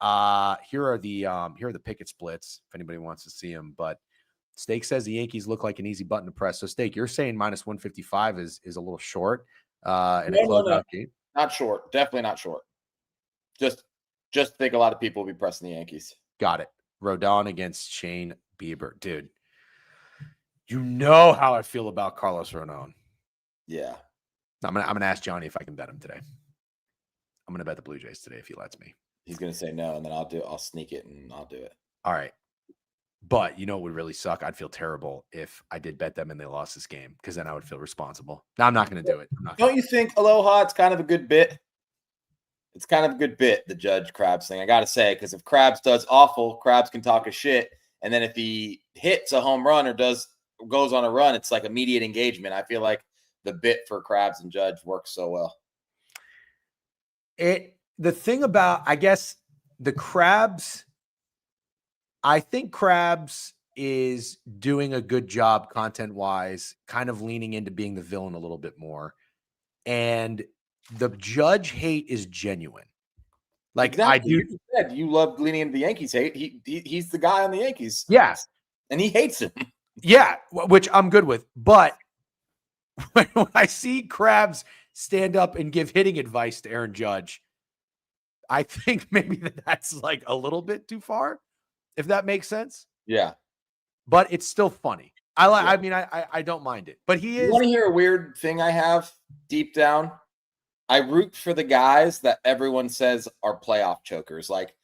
Here are the picket splits if anybody wants to see them. But Steak says the Yankees look like an easy button to press. So Steak, you're saying minus 155 is a little short. And a closeout game. Not short. Definitely not short. Just think a lot of people will be pressing the Yankees. Got it. Rodon against Shane Bieber. Dude, you know how I feel about Carlos Rodon. Yeah. I'm gonna ask Johnny if I can bet him today. I'm gonna bet the Blue Jays today if he lets me. He's gonna say no, and then I'll sneak it and I'll do it. All right. But you know what would really suck? I'd feel terrible if I did bet them and they lost this game, because then I would feel responsible. No, I'm not going to do it. Don't you think Aloha, it's kind of a good bit? It's kind of a good bit, the Judge Krabs thing. I got to say, because if Krabs does awful, Krabs can talk a shit. And then if he hits a home run or goes on a run, it's like immediate engagement. I feel like the bit for Krabs and Judge works so well. The thing about, I guess, the Krabs, I think Krabs is doing a good job content-wise, kind of leaning into being the villain a little bit more. And the Judge hate is genuine. Like, exactly. You said you love leaning into the Yankees hate. He's the guy on the Yankees. Yes. And he hates him. Yeah, which I'm good with. But when I see Krabs stand up and give hitting advice to Aaron Judge, I think maybe that's like a little bit too far, if that makes sense. Yeah. But it's still funny. I mean, I don't mind it. But he is. You want to hear a weird thing I have deep down? I root for the guys that everyone says are playoff chokers. Like,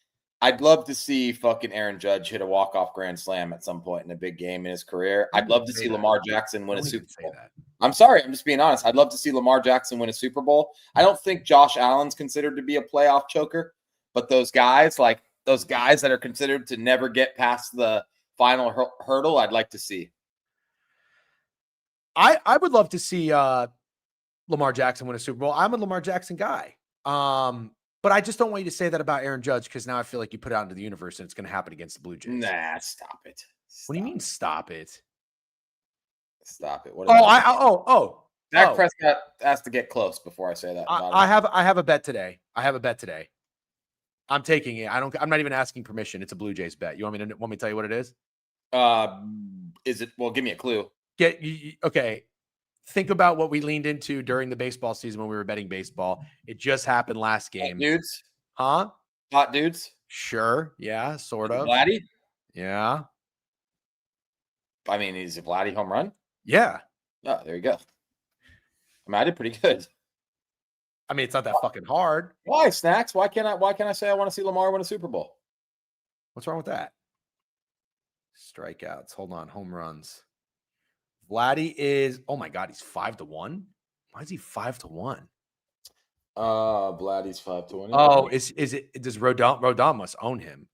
I'd love to see fucking Aaron Judge hit a walk-off grand slam at some point in a big game in his career. I'd love to see Lamar Jackson win a Super Bowl. I'm sorry. I'm just being honest. I'd love to see Lamar Jackson win a Super Bowl. I don't think Josh Allen's considered to be a playoff choker, but those guys that are considered to never get past the final hurdle, I'd like to see. I would love to see Lamar Jackson win a Super Bowl. I'm a Lamar Jackson guy. But I just don't want you to say that about Aaron Judge, because now I feel like you put it out into the universe and it's going to happen against the Blue Jays. Nah, stop it. What do you mean, stop it? Stop it. Dak Prescott has to get close before I say that. I have a bet today. I'm taking it. I'm not even asking permission. It's a Blue Jays bet. You want me to tell you what it is? Is it? Well, give me a clue. Okay. Think about what we leaned into during the baseball season when we were betting baseball. It just happened last Hot game. dudes. Huh? Hot dudes. Sure. Yeah, sort Is it of. Vladdy? Yeah. I mean, is it Vladdy home run? Yeah. Oh, there you go. I mean, I did pretty good. I mean, it's not that fucking hard. Why, Snacks? Why can't I say I want to see Lamar win a Super Bowl? What's wrong with that? Strikeouts. Hold on. Home runs. Vladdy is, oh my God, he's 5-1. Why is he 5-1? Vladdy's 520. Oh, is it, does Rodon must own him?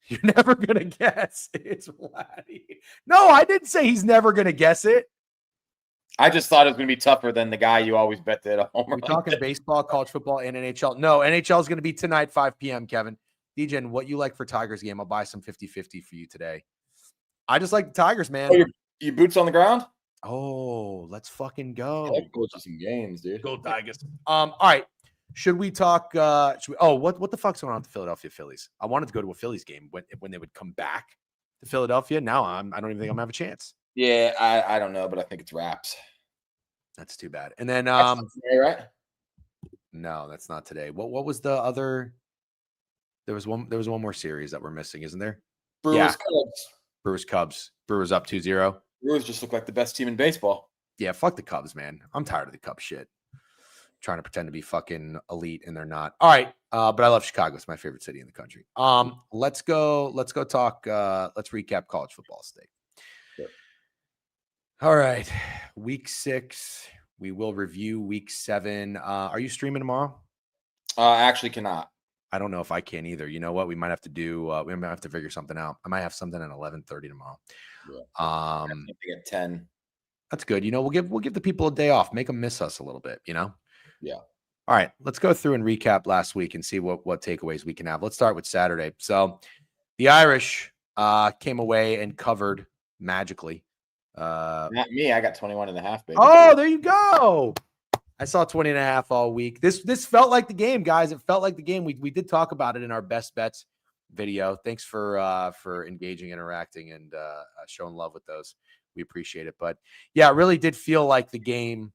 You're never gonna guess it's Vladdy. No, I didn't say he's never gonna guess it. I just thought it was going to be tougher than the guy you always bet that a home We're run. talking baseball, college football, and NHL. No, NHL is going to be tonight, 5 p.m., Kevin. DJ, what you like for Tigers game? I'll buy some 50-50 for you today. I just like the Tigers, man. Oh, your boots on the ground? Oh, let's fucking go. Go to some games, dude. Go Tigers. All right. Should we talk? What the fuck's going on with the Philadelphia Phillies? I wanted to go to a Phillies game when they would come back to Philadelphia. Now I don't even think I'm gonna have a chance. Yeah, I don't know, but I think it's wraps. That's too bad. And then today, right? No, that's not today. What was the other? There was one more series that we're missing, isn't there? Brewers, Cubs. Brewers Cubs. Brewers up 2-0. Brewers just look like the best team in baseball. Yeah, fuck the Cubs, man. I'm tired of the Cubs shit. Trying to pretend to be fucking elite and they're not. All right. But I love Chicago. It's my favorite city in the country. Let's go talk. Let's recap college football state. Sure. All right. Week 6. We will review week 7. Are you streaming tomorrow? I actually cannot. I don't know if I can either. You know what? We might have to do, we might have to figure something out. I might have something at 11:30 tomorrow. Yeah. I at 10. That's good. You know, we'll give the people a day off, make them miss us a little bit, you know? Yeah. All right, let's go through and recap last week and see what takeaways we can have. Let's start with Saturday. So the Irish came away and covered magically. Not me. I got 21.5, baby. Oh, there you go. I saw 20.5 all week. This felt like the game, guys. It felt like the game. We did talk about it in our best bets video. Thanks for engaging, interacting, and showing love with those. We appreciate it. But yeah, it really did feel like the game.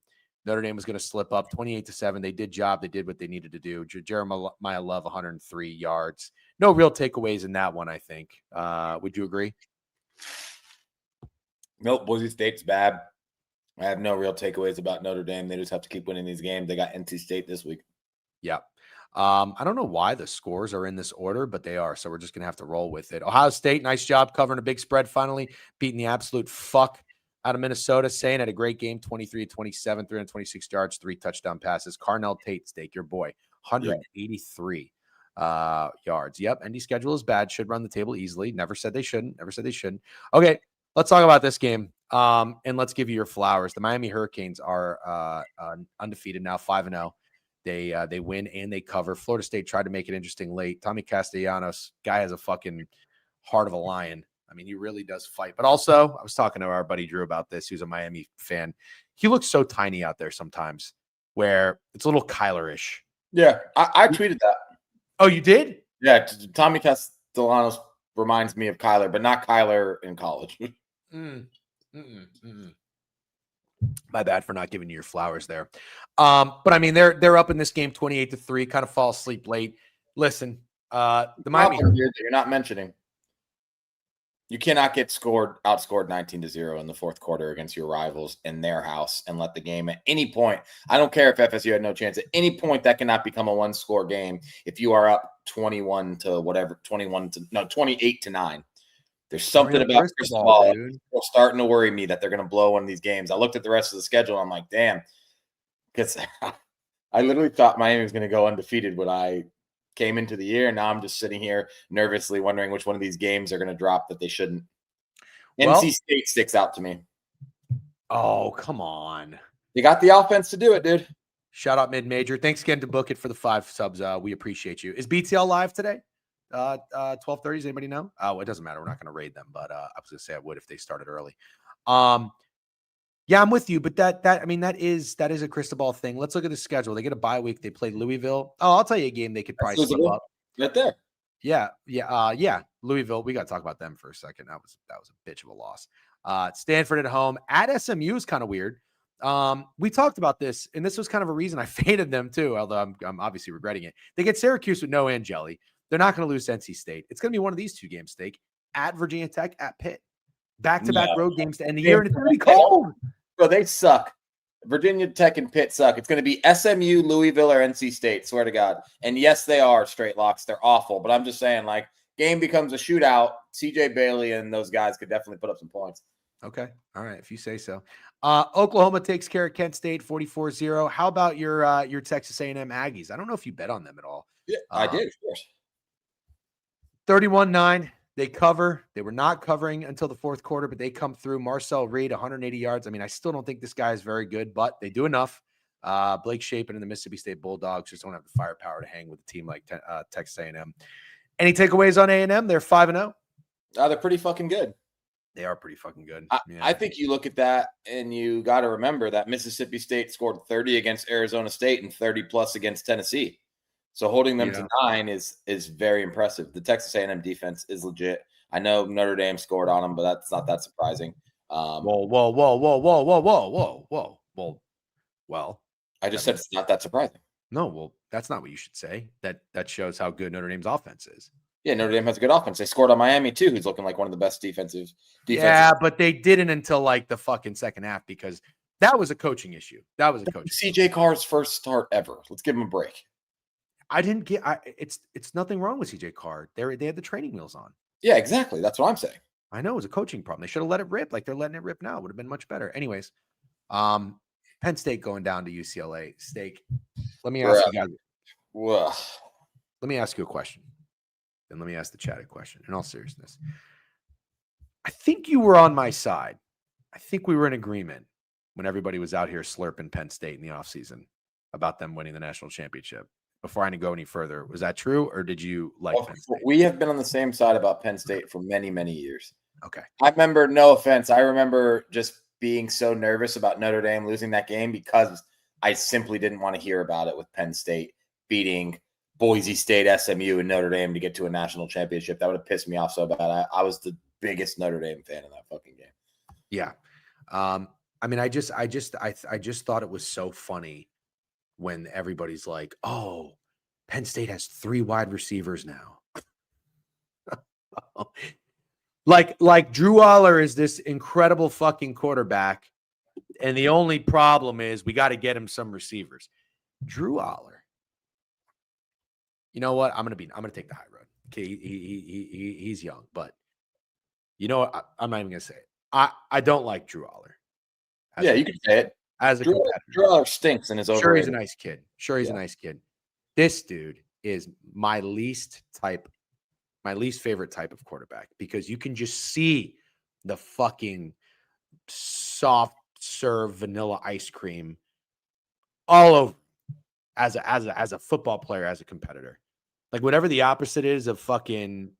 Notre Dame was going to slip up 28-7. They did what they needed to do. Jeremiah Love, 103 yards. No real takeaways in that one, I think. Would you agree? Nope. Boise State's bad. I have no real takeaways about Notre Dame. They just have to keep winning these games. They got NC State this week. Yeah. I don't know why the scores are in this order, but they are. So we're just going to have to roll with it. Ohio State, nice job covering a big spread finally, beating the absolute fuck out of Minnesota. Sain had a great game, 23-27, 326 yards, 3 touchdown passes. Carnell Tate, Steak, your boy, 183 yards. Yep, ND schedule is bad. Should run the table easily. Never said they shouldn't. Okay, let's talk about this game. And let's give you your flowers. The Miami Hurricanes are undefeated now, 5-0. They win and they cover. Florida State tried to make it interesting late. Tommy Castellanos, guy has a fucking heart of a lion. I mean, he really does fight. But also, I was talking to our buddy Drew about this, who's a Miami fan. He looks so tiny out there sometimes, where it's a little Kyler-ish. Yeah, I tweeted that. Oh, you did? Yeah, Tommy Castellanos reminds me of Kyler, but not Kyler in college. My bad for not giving you your flowers there. But I mean, they're up in this game 28-3, kind of fall asleep late. Listen, the Miami you're not mentioning. You cannot get outscored 19-0 in the fourth quarter against your rivals in their house and let the game at any point. I don't care if FSU had no chance. At any point, that cannot become a one-score game if you are up 28-9. There's something about Crystal Ball starting to worry me that they're going to blow one of these games. I looked at the rest of the schedule. I'm like, damn. Because I literally thought Miami was going to go undefeated when I came into the year. And now I'm just sitting here nervously wondering which one of these games are going to drop that they shouldn't. NC State sticks out to me. Oh, come on. They got the offense to do it, dude. Shout out mid-major. Thanks again to Book It for the 5 subs. We appreciate you. Is BTL live today? 12:30. Does anybody know? Oh, it doesn't matter. We're not going to raid them, but I was going to say I would if they started early. Yeah, I'm with you, but that is a crystal ball thing. Let's look at the schedule. They get a bye week. They play Louisville. Oh, I'll tell you a game they could probably slip up right there. Yeah. Louisville. We got to talk about them for a second. That was a bitch of a loss. Stanford at home at SMU is kind of weird. We talked about this, and this was kind of a reason I faded them too. Although I'm obviously regretting it. They get Syracuse with no Angeli. They're not going to lose to NC State. It's going to be one of these two games. Steak at Virginia Tech at Pitt. Back-to-back road games to end the year, and it's going to be cold. Bro, they suck. Virginia Tech and Pitt suck. It's going to be SMU, Louisville, or NC State. Swear to God. And yes, they are straight locks. They're awful. But I'm just saying, like, game becomes a shootout. CJ Bailey and those guys could definitely put up some points. Okay. All right. If you say so. Oklahoma takes care of Kent State 44-0. How about your Texas A&M Aggies? I don't know if you bet on them at all. Yeah, I did, of course. 31-9. They cover. They were not covering until the fourth quarter, but they come through. Marcel Reed, 180 yards. I mean, I still don't think this guy is very good, but they do enough. Blake Shapen and the Mississippi State Bulldogs just don't have the firepower to hang with a team like Texas A&M. Any takeaways on A&M? They're 5-0. They're pretty fucking good. They are pretty fucking good. I think you look at that and you got to remember that Mississippi State scored 30 against Arizona State and 30 plus against Tennessee. So holding them to 9 is very impressive. The Texas A&M defense is legit. I know Notre Dame scored on them, but that's not that surprising. Well, I just said it's not that surprising. No, well, that's not what you should say. That shows how good Notre Dame's offense is. Yeah, Notre Dame has a good offense. They scored on Miami too, who's looking like one of the best defensive. Yeah, but they didn't until like the fucking second half because that was a coaching issue. That was a coaching. CJ Carr's first start ever. Let's give him a break. It's nothing wrong with CJ Carr. They had the training wheels on. Yeah, exactly. That's what I'm saying. I know it was a coaching problem. They should have let it rip like they're letting it rip now. It would have been much better. Anyways, Penn State going down to UCLA. Steak. Let me ask you guys. Let me ask you a question. Then let me ask the chat a question. In all seriousness, I think you were on my side. I think we were in agreement when everybody was out here slurping Penn State in the offseason about them winning the national championship. Before I go any further, was that true, or did you like Penn State? We have been on the same side about Penn State for many, many years. Okay. I remember, no offense, I remember just being so nervous about Notre Dame losing that game because I simply didn't want to hear about it with Penn State beating Boise State, SMU, and Notre Dame to get to a national championship. That would have pissed me off so bad. I was the biggest Notre Dame fan in that fucking game. Yeah. I mean, I just thought it was so funny when everybody's like, oh, Penn State has 3 wide receivers now. like Drew Aller is this incredible fucking quarterback. And the only problem is we got to get him some receivers. Drew Aller. You know what? I'm going to take the high road. Okay. He's young, but you know what? I'm not even going to say it. I don't like Drew Aller. Yeah, you can say it. As a competitor. Drew Aller stinks and is overrated. Sure, he's a nice kid. He's a nice kid. This dude is my least favorite type of quarterback because you can just see the fucking soft serve vanilla ice cream all over as a football player, as a competitor. Like whatever the opposite is of fucking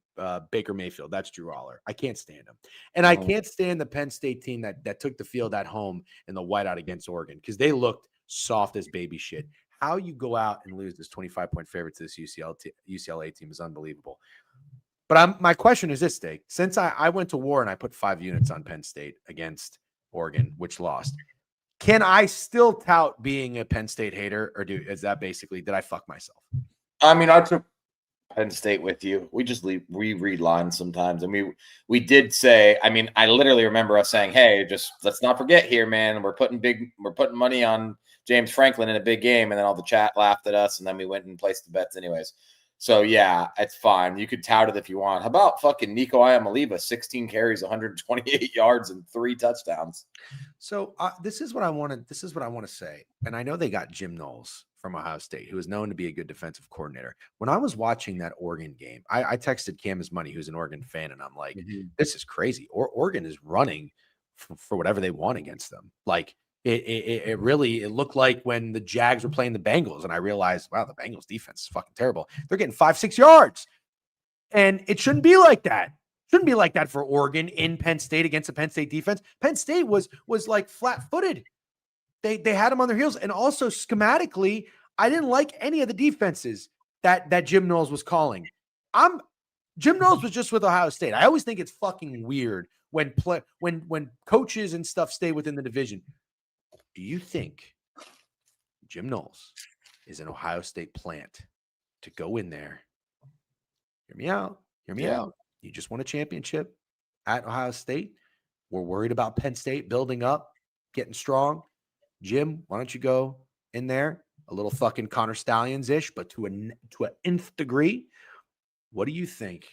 Baker Mayfield, that's Drew Aller. I can't stand him. And I can't stand the Penn State team that took the field at home in the whiteout against Oregon because they looked soft as baby shit. How you go out and lose this 25-point favorite to this UCLA team is unbelievable. But my question is this, Steak. Since I went to war and I put 5 units on Penn State against Oregon, which lost, can I still tout being a Penn State hater, or did I fuck myself? I mean, I took Penn State with you. We read lines sometimes, and we did say. I mean, I literally remember us saying, "Hey, just let's not forget here, man. We're putting money on James Franklin in a big game," and then all the chat laughed at us, and then we went and placed the bets anyways. So yeah, it's fine. You could tout it if you want. How about fucking Nico Iamaleava, 16 carries, 128 yards, and 3 touchdowns? So this is what I want to say. And I know they got Jim Knowles from Ohio State, who is known to be a good defensive coordinator. When I was watching that Oregon game, I texted Cam His Money, who's an Oregon fan, and I'm like, this is crazy. Oregon is running for whatever they want against them. Like it really looked like when the Jags were playing the Bengals, and I realized, wow, the Bengals defense is fucking terrible. They're getting 5-6 yards, and it shouldn't be like that. Shouldn't be like that for Oregon in Penn State against the Penn State defense. Penn State was like flat-footed. They had them on their heels, and also schematically, I didn't like any of the defenses that Jim Knowles was calling. Jim Knowles was just with Ohio State. I always think it's fucking weird when coaches and stuff stay within the division. Do you think Jim Knowles is an Ohio State plant to go in there? Hear me out. Hear me out. You just won a championship at Ohio State. We're worried about Penn State building up, getting strong. Jim, why don't you go in there? A little fucking Connor Stallions-ish, but to an nth degree. What do you think?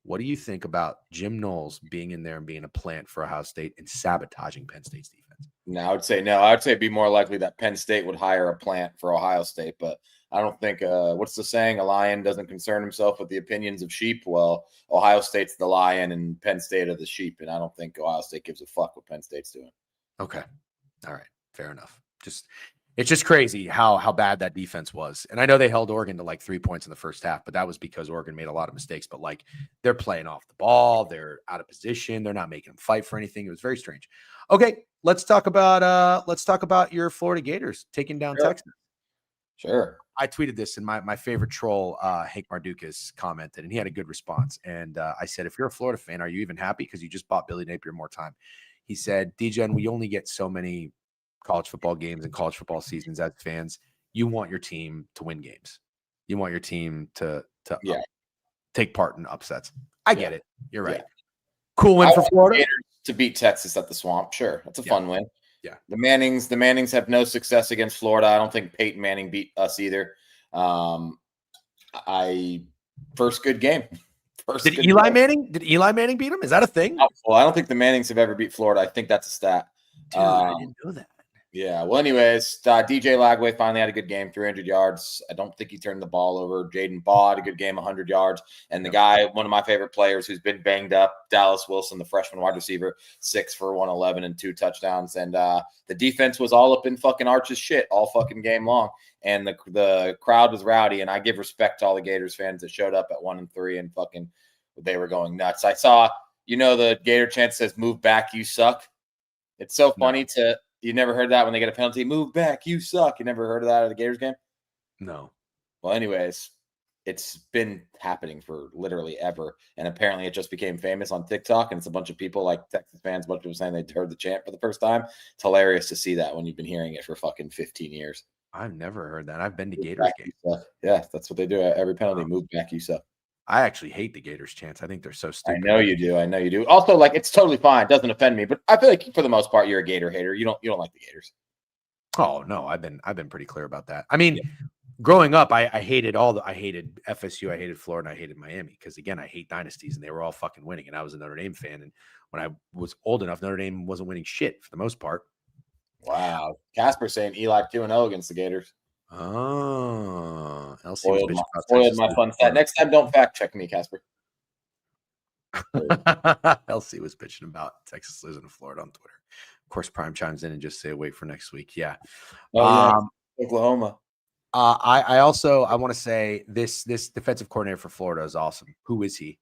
What do you think about Jim Knowles being in there and being a plant for Ohio State and sabotaging Penn State's defense? No, I would say no. I would say it'd be more likely that Penn State would hire a plant for Ohio State, but I don't think what's the saying? A lion doesn't concern himself with the opinions of sheep. Well, Ohio State's the lion and Penn State are the sheep, and I don't think Ohio State gives a fuck what Penn State's doing. Okay. All right. Fair enough. It's just crazy how bad that defense was. And I know they held Oregon to like 3 points in the first half, but that was because Oregon made a lot of mistakes. But like they're playing off the ball, they're out of position, they're not making them fight for anything. It was very strange. Okay, let's talk about your Florida Gators taking down Texas. Sure. I tweeted this, and my favorite troll, Hank Mardukas, commented, and he had a good response. And I said, if you're a Florida fan, are you even happy because you just bought Billy Napier more time? He said, DJen, we only get so many college football games and college football seasons as fans. You want your team to win games. You want your team to take part in upsets. I get it. You're right. Cool win for Florida. To beat Texas at the Swamp. Sure. That's a fun win. Yeah. The Mannings have no success against Florida. I don't think Peyton Manning beat us either. First good game. Did Eli Manning beat him? Is that a thing? Oh, well, I don't think the Mannings have ever beat Florida. I think that's a stat. Dude, I didn't know that. Yeah. Well, anyways, DJ Lagway finally had a good game, 300 yards. I don't think he turned the ball over. Jaden Baugh had a good game, 100 yards. And the guy, one of my favorite players who's been banged up, Dallas Wilson, the freshman wide receiver, 6 for 111 and 2 touchdowns. And the defense was all up in fucking Arch's shit all fucking game long. And the crowd was rowdy. And I give respect to all the Gators fans that showed up at 1-3 and fucking they were going nuts. I saw, the Gator chant says, "Move back, you suck." It's so funny you never heard that when they get a penalty, "Move back, you suck." You never heard of that at the Gators game? No. Well, anyways, it's been happening for literally ever. And apparently it just became famous on TikTok. And it's a bunch of people like Texas fans, a bunch of people saying they heard the chant for the first time. It's hilarious to see that when you've been hearing it for fucking 15 years. I've never heard that. I've been to Gators games. Yeah, that's what they do at every penalty. Move back, you suck. I actually hate the Gators chants. I think they're so stupid. I know you do. Also, like, it's totally fine. It doesn't offend me, but I feel like for the most part, you're a Gator hater. You don't like the Gators. Oh no, I've been pretty clear about that. I mean, growing up, I hated FSU, I hated Florida, and I hated Miami because again, I hate dynasties and they were all fucking winning. And I was a Notre Dame fan. And when I was old enough, Notre Dame wasn't winning shit for the most part. Wow. Casper saying Eli 2-0 against the Gators. Oh, LC spoiled my fun stat. Next time, don't fact check me, Casper. LC was bitching about Texas losing to Florida on Twitter. Of course, Prime chimes in and just say, wait for next week. Yeah. Oklahoma. I want to say this defensive coordinator for Florida is awesome. Who is he?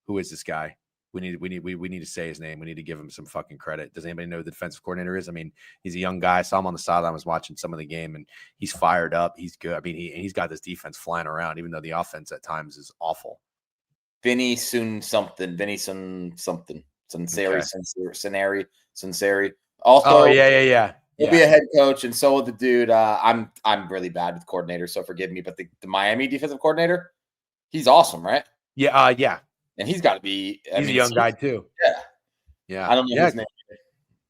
Who is this guy? We need to say his name. We need to give him some fucking credit. Does anybody know who the defensive coordinator is? I mean, he's a young guy. I saw him on the sideline. I was watching some of the game, and he's fired up. He's good. I mean, he's got this defense flying around, even though the offense at times is awful. Vinny something. Sinceri. Also, yeah. He'll be a head coach, and so will the dude. I'm really bad with coordinators, so forgive me. But the Miami defensive coordinator, he's awesome, right? Yeah. And he's got to be. He's a young guy too. Yeah. I don't know his name.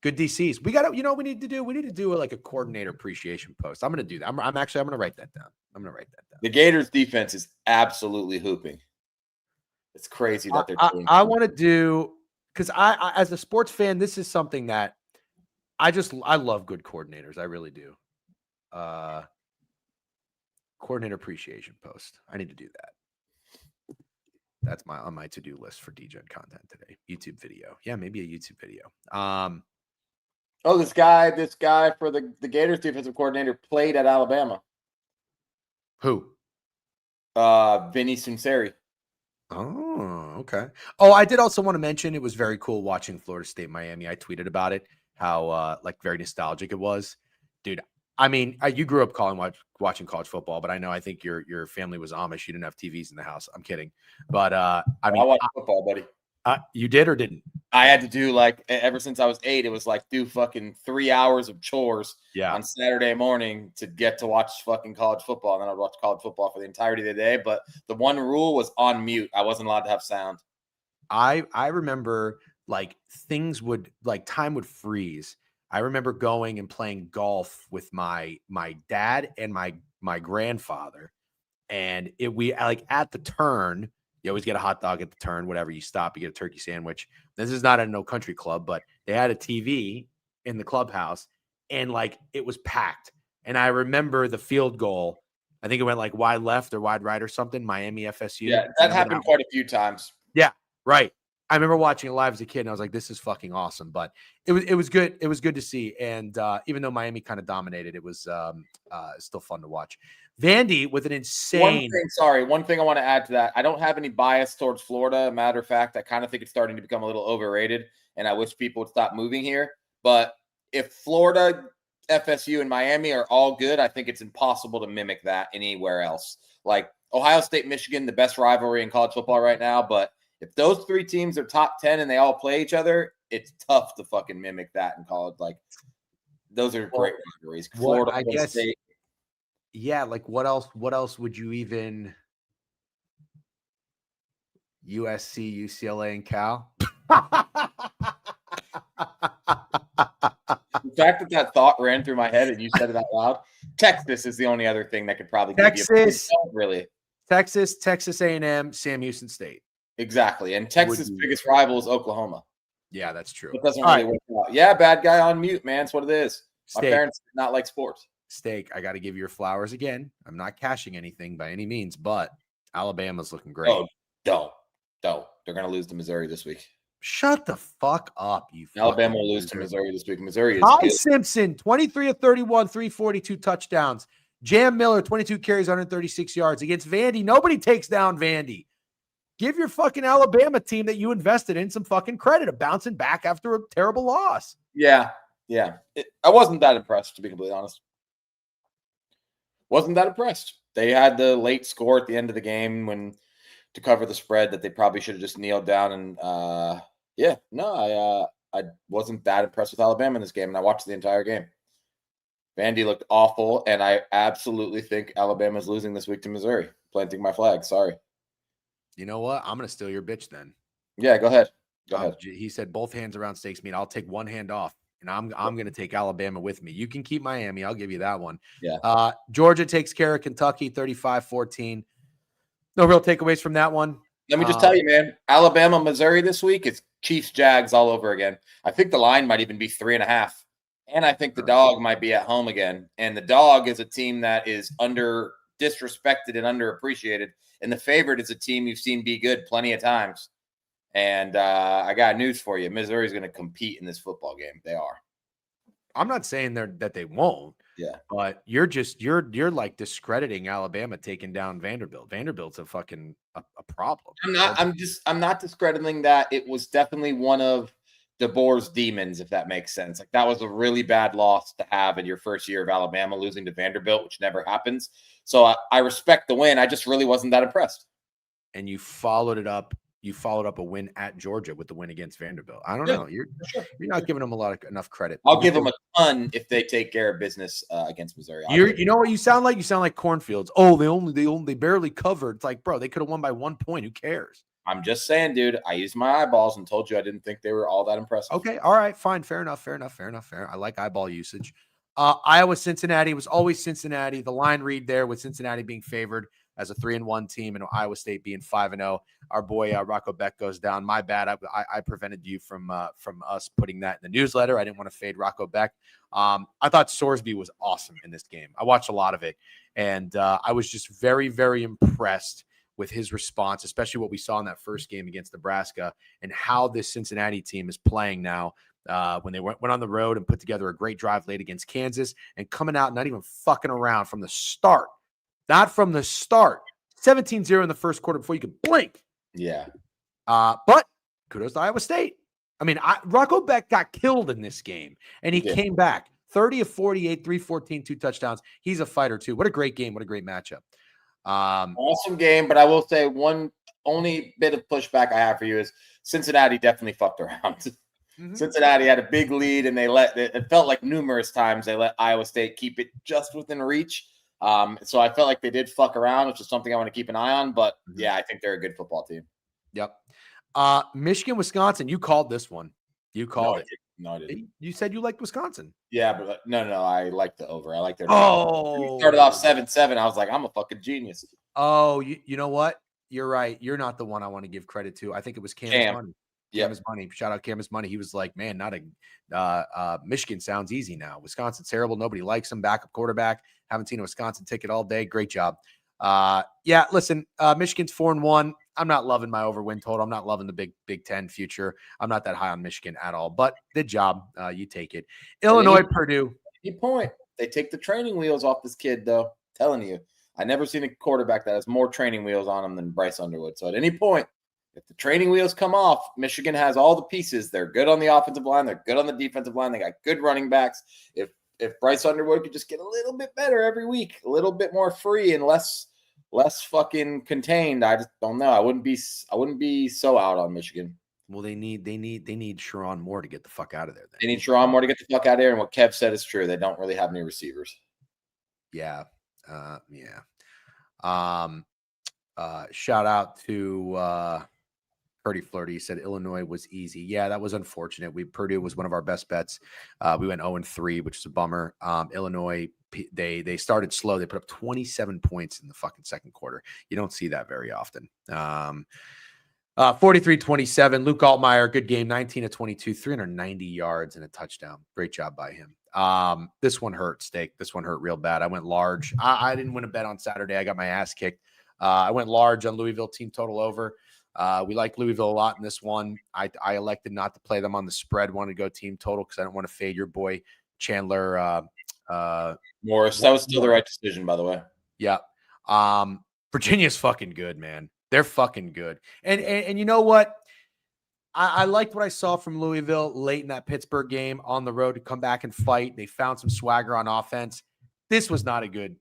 Good DCs. We got to. You know what we need to do? We need to do like a coordinator appreciation post. I'm going to do that. I'm going to write that down. The Gators defense is absolutely hooping. It's crazy that they're doing. I want to do because I as a sports fan, this is something that I love good coordinators. I really do. Coordinator appreciation post. I need to do that. That's on my to-do list for DJen content today. YouTube video. Yeah, maybe a YouTube video. This guy for the Gators defensive coordinator played at Alabama. Who? Vinny Sunseri. Oh, okay. Oh, I did also want to mention it was very cool watching Florida State Miami. I tweeted about it, how like very nostalgic it was. Dude, I mean, you grew up watching college football, but I think your family was Amish. You didn't have TVs in the house. I'm kidding. But I mean, I watched football, buddy. You did or didn't? I had to do like ever since I was 8, it was like do fucking 3 hours of chores on Saturday morning to get to watch fucking college football. And then I'd watch college football for the entirety of the day. But the one rule was on mute. I wasn't allowed to have sound. I remember like things would like time would freeze. I remember going and playing golf with my dad and my grandfather. And we like at the turn, you always get a hot dog at the turn, whatever you stop, you get a turkey sandwich. This is not a no country club, but they had a TV in the clubhouse and like it was packed. And I remember the field goal. I think it went like wide left or wide right or something. Miami FSU. Yeah, that happened quite a few times. Yeah, right. I remember watching it live as a kid and I was like, this is fucking awesome. But it was good. It was good to see. And even though Miami kind of dominated, it was still fun to watch. Vandy with an insane. One thing I want to add to that. I don't have any bias towards Florida. Matter of fact, I kind of think it's starting to become a little overrated, and I wish people would stop moving here. But if Florida, FSU, and Miami are all good, I think it's impossible to mimic that anywhere else. Like Ohio State, Michigan, the best rivalry in college football right now. But if those 3 teams are top 10 and they all play each other, it's tough to fucking mimic that in college. Like those are great rivalries. Florida, I guess. State. Yeah, like what else would you even USC, UCLA, and Cal? The fact that thought ran through my head and you said it out loud. Texas is the only other thing that could probably give you really. Texas A&M, Sam Houston State. Exactly. And Texas' biggest rival is Oklahoma. Yeah, that's true. It doesn't really work out. Yeah, bad guy on mute, man. That's what it is. My parents did not like sports. Steak, I got to give you your flowers again. I'm not cashing anything by any means, but Alabama's looking great. Oh, don't. They're going to lose to Missouri this week. Shut the fuck up, you. Alabama will lose to Missouri this week. Missouri is Ty Simpson, 23 of 31, 342 touchdowns. Jam Miller, 22 carries, 136 yards against Vandy. Nobody takes down Vandy. Give your fucking Alabama team that you invested in some fucking credit of bouncing back after a terrible loss. Yeah. I wasn't that impressed, to be completely honest. Wasn't that impressed. They had the late score at the end of the game to cover the spread that they probably should have just kneeled down. And I wasn't that impressed with Alabama in this game, and I watched the entire game. Vandy looked awful, and I absolutely think Alabama's losing this week to Missouri. Planting my flag. Sorry. You know what? I'm going to steal your bitch then. Yeah, go ahead. Go ahead. He said both hands around Steak's meat. I'll take one hand off. And I'm going to take Alabama with me. You can keep Miami. I'll give you that one. Yeah. Georgia takes care of Kentucky, 35-14. No real takeaways from that one. Let me just tell you, man, Alabama, Missouri this week is Chiefs, Jags all over again. I think the line might even be 3.5. And I think the dog might be at home again. And the dog is a team that is disrespected and underappreciated. And the favorite is a team you've seen be good plenty of times. And I got news for you. Missouri's going to compete in this football game. They are. I'm not saying that they won't. Yeah. But you're like discrediting Alabama taking down Vanderbilt. Vanderbilt's a fucking a problem. I'm not discrediting that. It was definitely one of DeBoer's demons, if that makes sense. Like that was a really bad loss to have in your first year of Alabama losing to Vanderbilt, which never happens. So I respect the win. I just really wasn't that impressed. And you followed it up. You followed up a win at Georgia with the win against Vanderbilt. I don't know. You're not giving them enough credit. I'll give them a ton if they take care of business against Missouri. You know what you sound like? You sound like cornfields. Oh, they barely covered. It's like, bro, they could have won by 1 point. Who cares? I'm just saying, dude. I used my eyeballs and told you I didn't think they were all that impressive. Okay, all right, fine, fair enough. I like eyeball usage. Iowa, Cincinnati was always Cincinnati. The line read there with Cincinnati being favored as a 3-1 team and Iowa State being 5-0. Our boy Rocco Beck goes down. My bad. I prevented you from us putting that in the newsletter. I didn't want to fade Rocco Beck. I thought Sorsby was awesome in this game. I watched a lot of it, and I was just very, very impressed with his response, especially what we saw in that first game against Nebraska and how this Cincinnati team is playing now. When they went on the road and put together a great drive late against Kansas and coming out, not even fucking around from the start. Not from the start. 17-0 in the first quarter before you could blink. Yeah. But kudos to Iowa State. I mean, Rocco Beck got killed in this game, and he came back. 30 of 48, 314, 2 touchdowns. He's a fighter too. What a great game. What a great matchup. Awesome game, but I will say one only bit of pushback I have for you is Cincinnati definitely fucked around. Cincinnati had a big lead, and it felt like numerous times they let Iowa State keep it just within reach. So I felt like they did fuck around, which is something I want to keep an eye on. But yeah, I think they're a good football team. Yep. Michigan, Wisconsin. You called this one. You called it. No, I didn't. You said you liked Wisconsin. Yeah, but no. I like the over. I like their. Oh, started off 7-7. I was like, I'm a fucking genius. Oh, you know what? You're right. You're not the one I want to give credit to. I think it was Cam's money. Cam's money. Shout out Cam's money. He was like, man, not a Michigan sounds easy now. Wisconsin's terrible. Nobody likes him. Backup quarterback. Haven't seen a Wisconsin ticket all day. Great job. Yeah, listen, Michigan's 4-1. I'm not loving my over win total. I'm not loving the Big Ten future. I'm not that high on Michigan at all, but good job. You take it. Illinois, Purdue. Good point. They take the training wheels off this kid, though. Telling you, I never seen a quarterback that has more training wheels on him than Bryce Underwood. So at any point, if the training wheels come off, Michigan has all the pieces. They're good on the offensive line. They're good on the defensive line. They got good running backs. If Bryce Underwood could just get a little bit better every week, a little bit more free and less fucking contained, I just don't know. I wouldn't be so out on Michigan. Well, they need Sharon Moore to get the fuck out of there. They need Sharon Moore to get the fuck out of there. And what Kev said is true. They don't really have any receivers. Yeah. Shout out to Purdy Flirty. He said Illinois was easy. Yeah, that was unfortunate. Purdue was one of our best bets. We went 0-3, which is a bummer. Illinois, they started slow. They put up 27 points in the fucking second quarter. You don't see that very often. 43-27. Luke Altmaier, good game, 19 of 22, 390 yards and a touchdown. Great job by him. This one hurt, Steak. This one hurt real bad. I went large. I didn't win a bet on Saturday. I got my ass kicked. I went large on Louisville team total over. We like Louisville a lot in this one. I elected not to play them on the spread. Wanted to go team total because I don't want to fade your boy Chandler Morris. That was still the right decision, by the way. Yeah. Virginia's fucking good, man. They're fucking good. And you know what? I liked what I saw from Louisville late in that Pittsburgh game on the road to come back and fight. They found some swagger on offense. This was not a good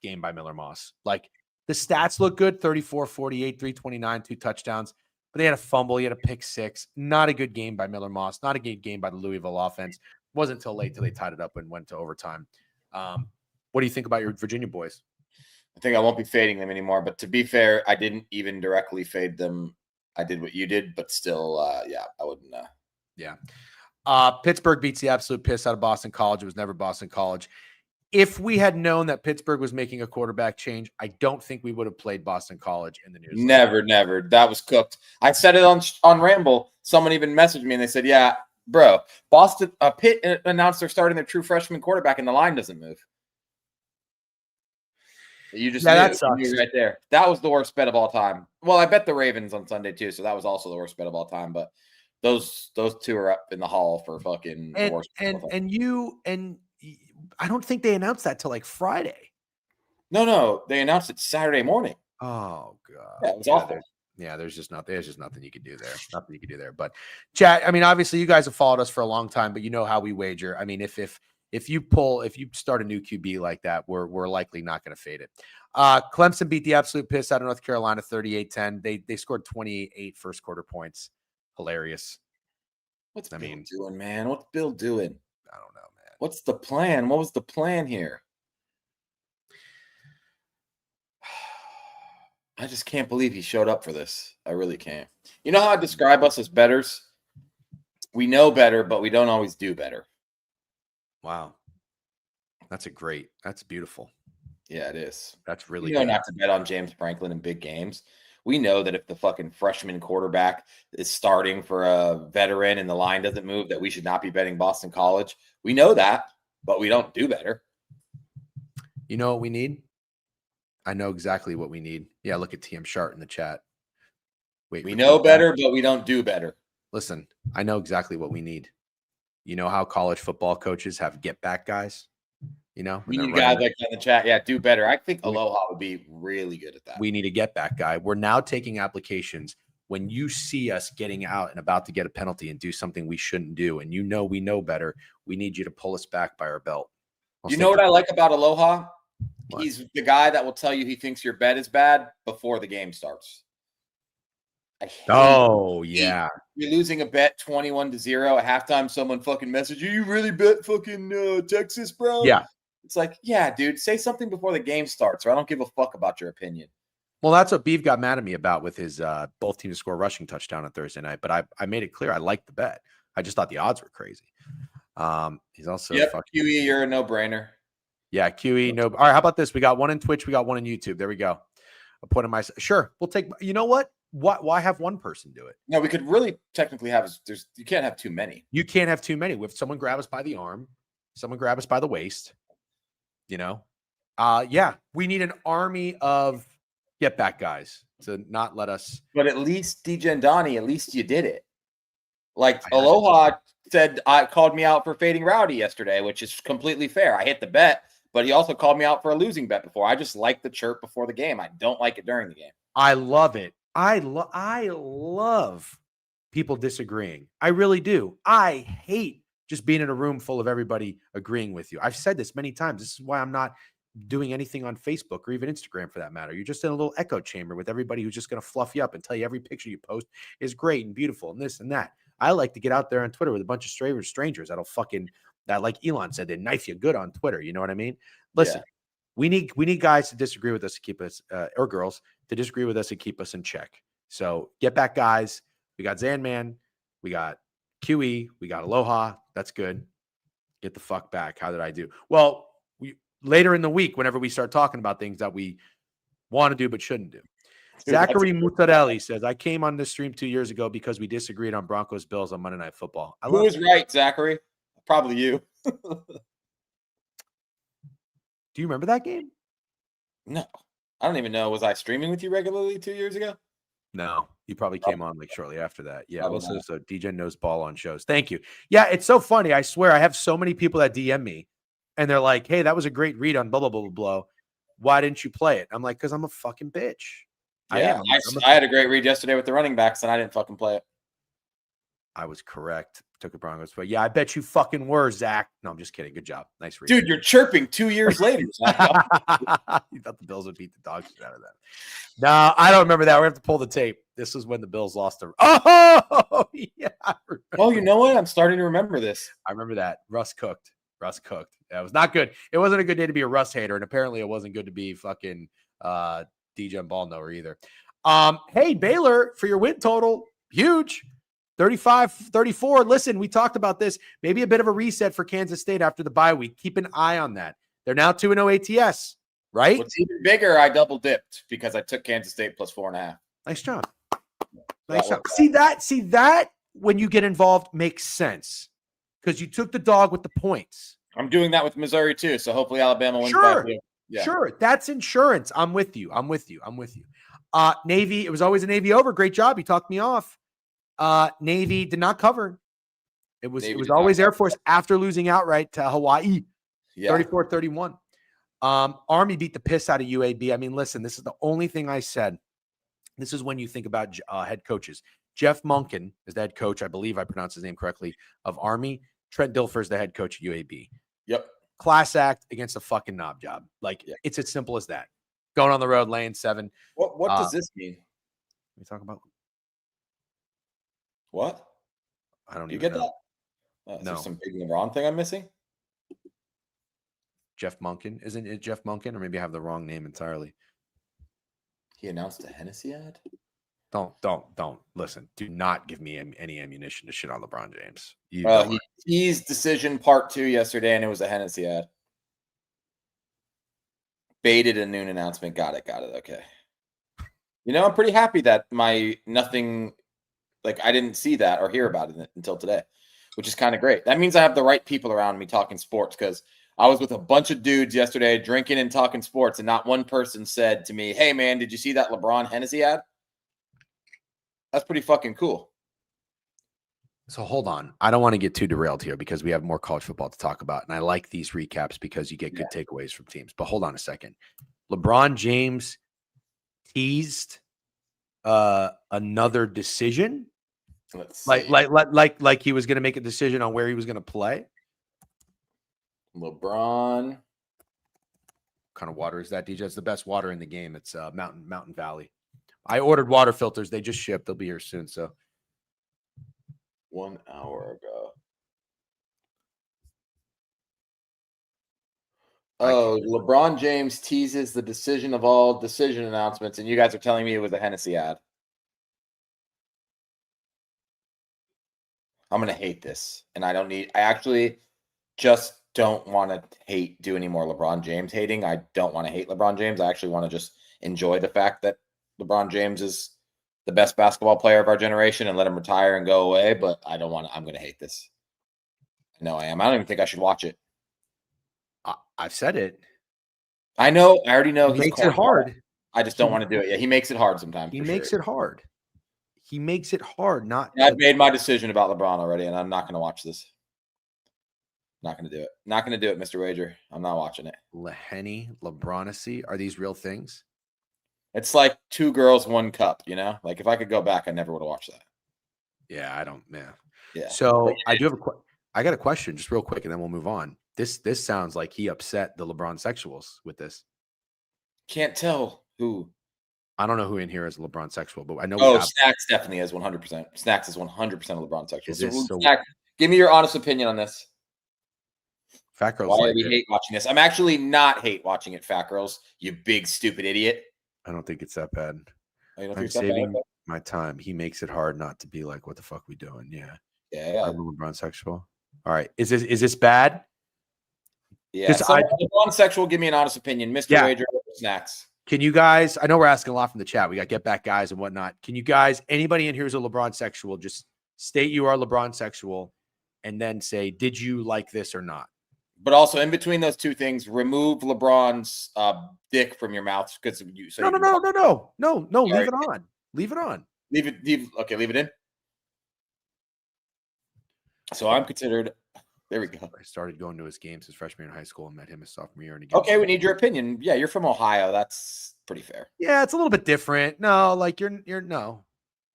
game by Miller Moss. Like, the stats look good, 34, 48, 329, 2 touchdowns. But they had a fumble. He had a pick 6. Not a good game by Miller Moss. Not a good game by the Louisville offense. Wasn't until late till they tied it up and went to overtime. What do you think about your Virginia boys? I think I won't be fading them anymore. But to be fair, I didn't even directly fade them. I did what you did, but still, I wouldn't. Yeah. Pittsburgh beats the absolute piss out of Boston College. It was never Boston College. If we had known that Pittsburgh was making a quarterback change, I don't think we would have played Boston College in the news. Never. That was cooked. I said it on Ramble. Someone even messaged me and they said, yeah, bro, Pitt announced they're starting their true freshman quarterback and the line doesn't move. You just that sucks. Right there. That was the worst bet of all time. Well, I bet the Ravens on Sunday too, so that was also the worst bet of all time. But those two are up in the hall for fucking the worst. And I don't think they announced that till like Friday. No, they announced it Saturday morning. Oh god, yeah, it was awful. There's just nothing you could do there. Nothing you could do there. But chat, I mean, obviously you guys have followed us for a long time, but you know how we wager. I mean, if you start a new QB like that, we're likely not going to fade it. Clemson beat the absolute piss out of North Carolina 38-10. They scored 28 first quarter points. Hilarious. What's Bill doing, man? What's Bill doing? I don't know, man. What's the plan? What was the plan here? I just can't believe he showed up for this. I really can't. You know how I describe us as bettors? We know better, but we don't always do better. Wow. That's beautiful. Yeah, it is. That's really good. Not to bet on James Franklin in big games. We know that if the fucking freshman quarterback is starting for a veteran and the line doesn't move, that we should not be betting Boston College. We know that, but we don't do better. You know what we need? I know exactly what we need. Yeah, look at TM Shart in the chat. Wait, we know better, but we don't do better. Listen, I know exactly what we need. You know how college football coaches have get back guys? You know, we need guys like in the chat. Yeah, do better. I think Aloha would be really good at that. We need a get back guy. We're now taking applications when you see us getting out and about to get a penalty and do something we shouldn't do, and we know better, we need you to pull us back by our belt. You know what I like about Aloha? What? He's the guy that will tell you he thinks your bet is bad before the game starts. Yeah. You're losing a bet 21-0 at halftime. Someone fucking message you really bet fucking Texas, bro? Yeah. It's like, yeah, dude, say something before the game starts, or I don't give a fuck about your opinion. Well, that's what Biev got mad at me about with his both teams to score rushing touchdown on Thursday night. But I made it clear I liked the bet. I just thought the odds were crazy. He's also QE, you're a no-brainer. Yeah, QE, no. All right, how about this? We got one in Twitch, we got one in YouTube. There we go. A point of my sure. We'll take. You know what? Why have one person do it? No, we could really technically have. You can't have too many. You can't have too many. If someone grab us by the arm, someone grab us by the waist. You know, yeah, we need an army of get back guys to not let us. But at least DJ and Donnie, at least you did it. Like Aloha said, I called me out for fading Rowdy yesterday, which is completely fair. I hit the bet, but he also called me out for a losing bet before. I just like the chirp before the game. I don't like it during the game. I love it. I love people disagreeing. I really do. I hate just being in a room full of everybody agreeing with you. I've said this many times. This is why I'm not doing anything on Facebook or even Instagram for that matter. You're just in a little echo chamber with everybody who's just going to fluff you up and tell you every picture you post is great and beautiful and this and that. I like to get out there on Twitter with a bunch of strangers that like Elon said, they knife you good on Twitter. You know what I mean? Listen, we need guys to disagree with us to keep us, or girls to disagree with us and keep us in check. So get back, guys. We got Zanman, we got QE, we got Aloha. That's good. Get the fuck back. How did I do? Well, later in the week, whenever we start talking about things that we want to do but shouldn't do. Zachary Mutarelli says, I came on this stream 2 years ago because we disagreed on Broncos Bills on Monday Night Football. Who was right, Zachary? Probably you. Do you remember that game? No. I don't even know. Was I streaming with you regularly 2 years ago? No. You probably came on like shortly after that. Yeah. Also, so DJ knows ball on shows. Thank you. Yeah, it's so funny. I swear I have so many people that DM me and they're like, hey, that was a great read on blah, blah, blah, blah, blah. Why didn't you play it? I'm like, because I'm a fucking bitch. Yeah, I had a great read yesterday with the running backs, and I didn't fucking play it. I was correct. Took the Broncos, but yeah, I bet you fucking were, Zach. No, I'm just kidding. Good job. Nice read. Dude, you're chirping 2 years later. You thought the Bills would beat the dog shit out of them. No, I don't remember that. We have to pull the tape. This is when the Bills lost to. Oh, yeah. Oh, you know what? I'm starting to remember this. I remember that. Russ cooked. That was not good. It wasn't a good day to be a Russ hater, and apparently it wasn't good to be fucking DJ and ball knower either. Hey, Baylor, for your win total, huge. 35-34. Listen, we talked about this. Maybe a bit of a reset for Kansas State after the bye week. Keep an eye on that. They're now 2-0 ATS, right? What's even bigger, I double dipped because I took Kansas State plus 4.5. Nice job. Nice job. See that when you get involved makes sense because you took the dog with the points. I'm doing that with Missouri too, so hopefully Alabama wins. Sure. Yeah. Sure. That's insurance. I'm with you. Navy, it was always a Navy over. Great job. You talked me off. Navy did not cover. It was always Air Force after losing outright to Hawaii. 34-31. Army beat the piss out of UAB. I mean, listen, this is the only thing I said. This is when you think about head coaches. Jeff Monken is the head coach. I believe I pronounced his name correctly of Army. Trent Dilfer is the head coach at UAB. Yep. Class act against a fucking knob job. Like, it's as simple as that. Going on the road, laying 7. What does this mean? We talk about what? I don't even get know. That. Is there some big LeBron thing I'm missing? Jeff Monken. Isn't it Jeff Monken? Or maybe I have the wrong name entirely. He announced a Hennessy ad? Don't listen. Do not give me any ammunition to shit on LeBron James. He teased decision part 2 yesterday, and it was a Hennessy ad. Baited a noon announcement. Got it. Okay. You know, I'm pretty happy that my nothing, like I didn't see that or hear about it until today, which is kind of great. That means I have the right people around me talking sports because I was with a bunch of dudes yesterday drinking and talking sports, and not one person said to me, hey, man, did you see that LeBron Hennessy ad? That's pretty fucking cool. So hold on. I don't want to get too derailed here because we have more college football to talk about. And I like these recaps because you get good takeaways from teams. But hold on a second. LeBron James teased another decision? Let's see. Like he was going to make a decision on where he was going to play? LeBron. What kind of water is that, DJ? It's the best water in the game. It's Mountain Valley. I ordered water filters. They just shipped. They'll be here soon. So 1 hour ago. Oh, LeBron James teases the decision of all decision announcements, and you guys are telling me it was a Hennessy ad. I'm going to hate this, and I actually just don't want to do any more LeBron James hating. I don't want to hate LeBron James. I actually want to just enjoy the fact that LeBron James is the best basketball player of our generation and let him retire and go away, but I don't want to. I'm going to hate this. No, I am. I don't even think I should watch it. I've said it. I know. I already know. He makes it hard. I just don't want to do it. Yeah, he makes it hard sometimes. He makes it hard. He makes it hard. I've made my decision about LeBron already, and I'm not going to watch this. Not going to do it. Not going to do it, Mr. Wager. I'm not watching it. Lehenny, LeBronacy. Are these real things? It's like 2 girls, 1 cup, you know? Like if I could go back, I never would have watched that. Yeah, I don't. Yeah. So I do have I got a question just real quick and then we'll move on. This sounds like he upset the LeBron sexuals with this. Can't tell who. I don't know who in here is a LeBron sexual, but I know. Snacks definitely is 100%. Snacks is 100% a LeBron sexual. So give me your honest opinion on this. Fat Girls. Why do we hate watching this? I'm actually not hate watching it, Fat Girls. You big stupid idiot. I don't think it's that bad. I'm saving my time. He makes it hard not to be like, what the fuck we doing? Yeah. I'm a LeBron sexual. All right. Is this bad? Yeah. LeBron sexual, give me an honest opinion. Mr. Wager, Snacks. Can you guys, I know we're asking a lot from the chat. We got Get Back Guys and whatnot. Can you guys, anybody in here who's a LeBron sexual, just state you are LeBron sexual and then say, did you like this or not? But also in between those two things, remove LeBron's dick from your mouth because you. So no. Leave it on. Leave it on. Leave it in. So I'm considered. There we go. I started going to his games his freshman year in high school and met him his sophomore year. Okay, we need your opinion. Yeah, you're from Ohio. That's pretty fair. Yeah, it's a little bit different. No, like you're no.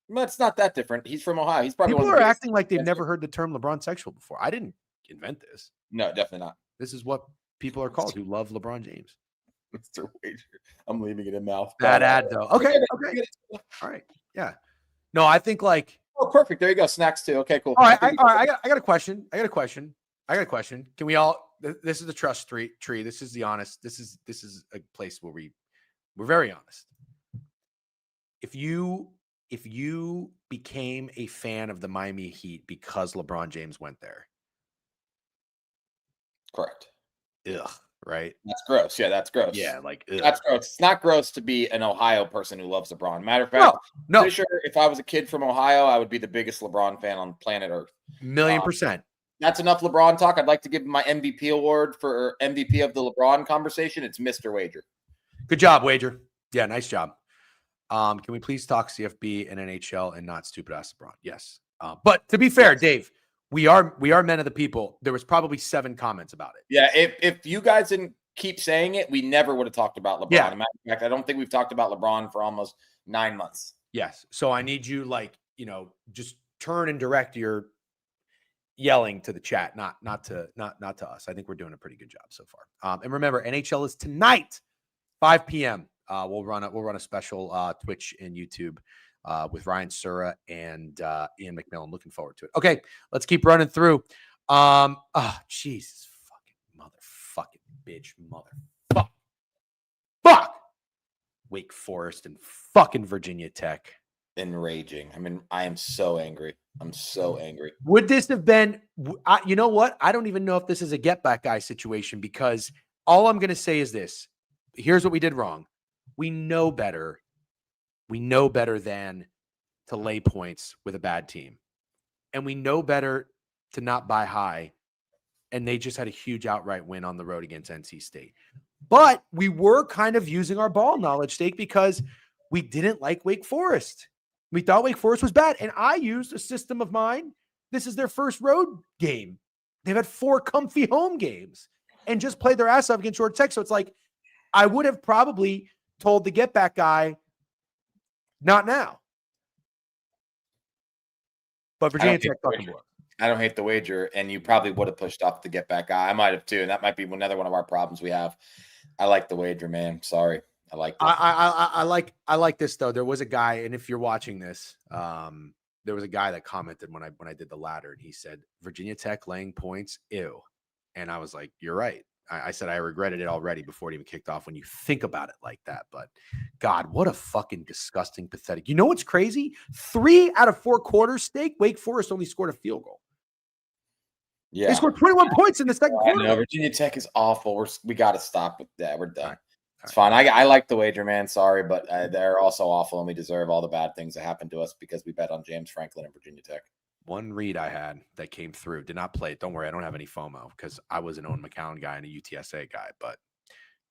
But it's not that different. He's from Ohio. He's probably people are acting like they've never heard the term LeBron sexual before. I didn't invent this. No, definitely not. This is what people are called who love LeBron James. Mr. Wager. I'm leaving it in mouth. Bad ad though. Okay. All right. Yeah. No, I think like. Oh, perfect. There you go. Snacks too. Okay, cool. All right. I got a question. I got a question. Can we all? This is the trust tree. This is the honest. This is a place where we're very honest. If you became a fan of the Miami Heat because LeBron James went there. Correct. Ugh. Right. That's gross. Yeah, that's gross. Yeah, like ugh. That's gross. It's not gross to be an Ohio person who loves LeBron. Matter of fact, no. Pretty sure if I was a kid from Ohio, I would be the biggest LeBron fan on planet Earth. 1,000,000%. That's enough LeBron talk. I'd like to give him my MVP award for MVP of the LeBron conversation. It's Mr. Wager. Good job, Wager. Yeah, nice job. Can we please talk CFB and NHL and not stupid ass LeBron? Yes. But to be fair, Dave, we are men of the people. There was probably 7 comments about it. Yeah, if you guys didn't keep saying it, we never would have talked about LeBron. Yeah. As a matter of fact, I don't think we've talked about LeBron for almost 9 months. Yes. So I need you just turn and direct your yelling to the chat, not to us. I think we're doing a pretty good job so far. And remember, NHL is tonight, 5 p.m. We'll run a special Twitch and YouTube with Ryan Sura and Ian McMillan. Looking forward to it. Okay, let's keep running through. Jesus fucking motherfucking bitch, fuck. Wake Forest and fucking Virginia Tech. Enraging. I mean, I am so angry. I'm so angry. Would this have been, you know what? I don't even know if this is a get back guy situation because all I'm going to say is this. Here's what we did wrong. We know better. We know better than to lay points with a bad team. And we know better to not buy high. And they just had a huge outright win on the road against NC State. But we were kind of using our ball knowledge stake because we didn't like Wake Forest. We thought Wake Forest was bad. And I used a system of mine. This is their first road game. They've had 4 comfy home games and just played their ass off against Georgia Tech. So it's like, I would have probably told the get back guy, Not now. But Virginia Tech fucking blows. I don't hate the wager, and you probably would have pushed off the get back guy. I might have too, and that might be another one of our problems we have. I like the wager, man. Sorry, I like. I like this though. There was a guy, and if you're watching this, there was a guy that commented when I did the ladder, and he said Virginia Tech laying points, ew, and I was like, you're right. I said I regretted it already before it even kicked off when you think about it like that. But God, what a fucking disgusting, pathetic. You know what's crazy? 3 out of 4 quarters, Steak, Wake Forest only scored a field goal. Yeah. They scored 21 points in the second quarter. No, Virginia Tech is awful. We got to stop with that. We're done. It's fine. I like the wager, man. Sorry, but they're also awful, and we deserve all the bad things that happened to us because we bet on James Franklin and Virginia Tech. One read I had that came through. Did not play it. Don't worry. I don't have any FOMO because I was an Owen McCown guy and a UTSA guy. But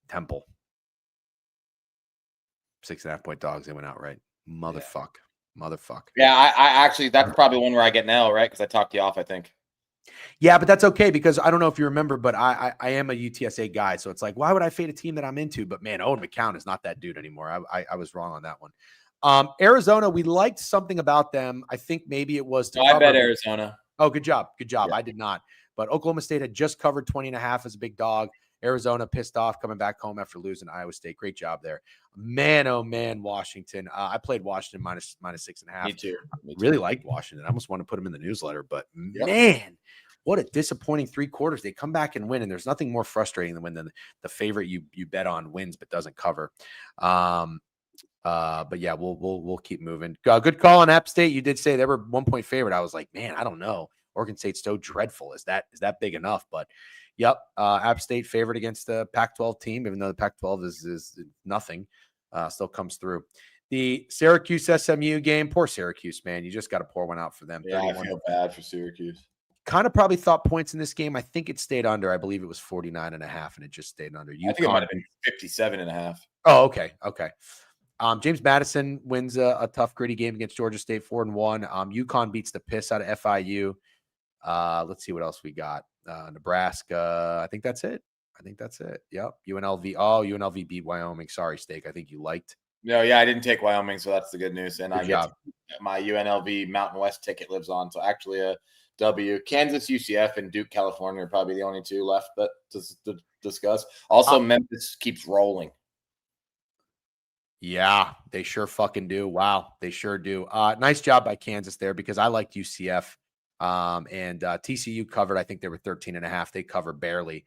Temple, 6.5 point dogs. They went out right. Motherfuck. Yeah, I actually, that's probably one where I get an L, right? Because I talked you off, I think. Yeah, but that's okay because I don't know if you remember, but I am a UTSA guy. So it's like, why would I fade a team that I'm into? But man, Owen McCown is not that dude anymore. I was wrong on that one. Arizona, we liked something about them. I think maybe it was I bet Arizona. Oh, good job. Yeah. I did not. But Oklahoma State had just covered 20.5 as a big dog. Arizona pissed off coming back home after losing Iowa State. Great job there. Man, oh man, Washington. I played Washington minus 6.5. Me too. Really liked Washington. I almost want to put them in the newsletter, but man, what a disappointing 3 quarters. They come back and win, and there's nothing more frustrating than when the favorite you bet on wins but doesn't cover. But yeah, we'll keep moving. Good call on App State. You did say they were 1-point favorite. I was like, man, I don't know. Oregon State's so dreadful. Is that big enough? But yep, App State favored against the Pac-12 team, even though the Pac-12 is nothing. Still comes through. The Syracuse SMU game. Poor Syracuse, man. You just got to pour one out for them. Yeah, I feel bad for Syracuse. Kind of probably thought points in this game. I think it stayed under. I believe it was 49.5, and it just stayed under. I think it might have been 57.5. Oh, okay. James Madison wins a tough, gritty game against Georgia State, 4-1. UConn beats the piss out of FIU. Let's see what else we got. Nebraska. I think that's it. Yep. UNLV. Oh, UNLV beat Wyoming. Sorry, Steak. I think you liked. No, yeah, I didn't take Wyoming, so that's the good news. And good job. My UNLV Mountain West ticket lives on. So actually a W. Kansas, UCF, and Duke, California are probably the only 2 left to discuss. Also, Memphis keeps rolling. Yeah, they sure fucking do. Wow, they sure do. Nice job by Kansas there because I liked UCF. And TCU covered. I think they were 13.5. They covered barely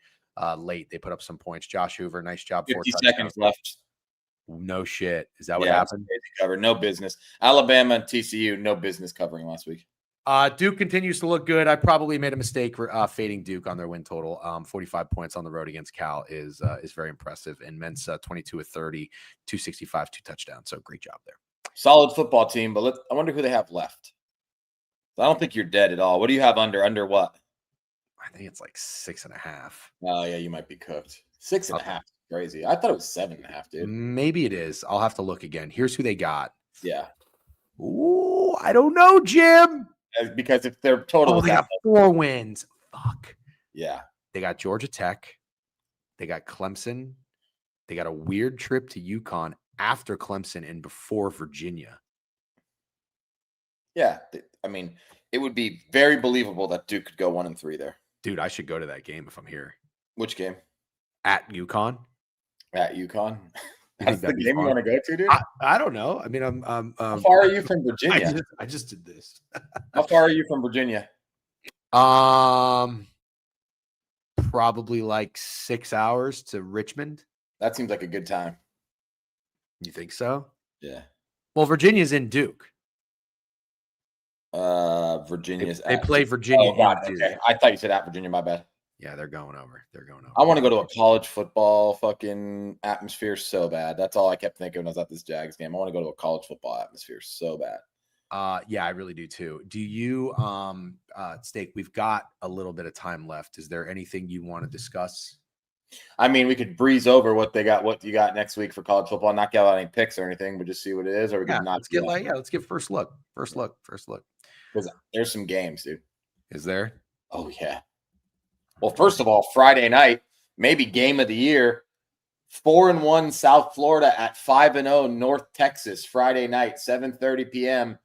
late. They put up some points. Josh Hoover, nice job. 50 seconds left. No shit. Is that what happened? Covered. No business. Alabama and TCU, no business covering last week. Duke continues to look good. I probably made a mistake fading Duke on their win total. 45 points on the road against Cal is very impressive. And Mensa 22 of 30, 265, 2 touchdowns. So great job there. Solid football team, but I wonder who they have left. I don't think you're dead at all. What do you have under? Under what? I think it's like 6.5. Oh yeah, you might be cooked. 6.5. Crazy. I thought it was 7.5, dude. Maybe it is. I'll have to look again. Here's who they got. Yeah. Ooh, I don't know, Jim. Because if they're total, they got 4 wins. Fuck. Yeah. They got Georgia Tech. They got Clemson. They got a weird trip to UConn after Clemson and before Virginia. Yeah. I mean, it would be very believable that Duke could go 1-3 there. Dude, I should go to that game if I'm here. Which game? At UConn. At UConn. That's the game you want to go to, dude? I don't know. I mean, I'm how far are you from Virginia? I just did this. How far are you from Virginia? Probably like 6 hours to Richmond. That seems like a good time. You think so? Yeah. Well, Virginia's in Duke. Virginia's. They play Virginia. Oh, God, okay. I thought you said at Virginia. My bad. Yeah, they're going over. I want to go to a college football fucking atmosphere so bad. That's all I kept thinking when I was at this Jags game. I want to go to a college football atmosphere so bad. Yeah, I really do too. Do you, Steak, we've got a little bit of time left. Is there anything you want to discuss? I mean, we could breeze over what you got next week for college football, not get out any picks or anything, but just see what it is. Or we could not. Let's get first look. Because there's some games, dude. Is there? Oh, yeah. Well, first of all, Friday night, maybe game of the year, 4-1 South Florida at 5-0 North Texas Friday night, 7:30 p.m.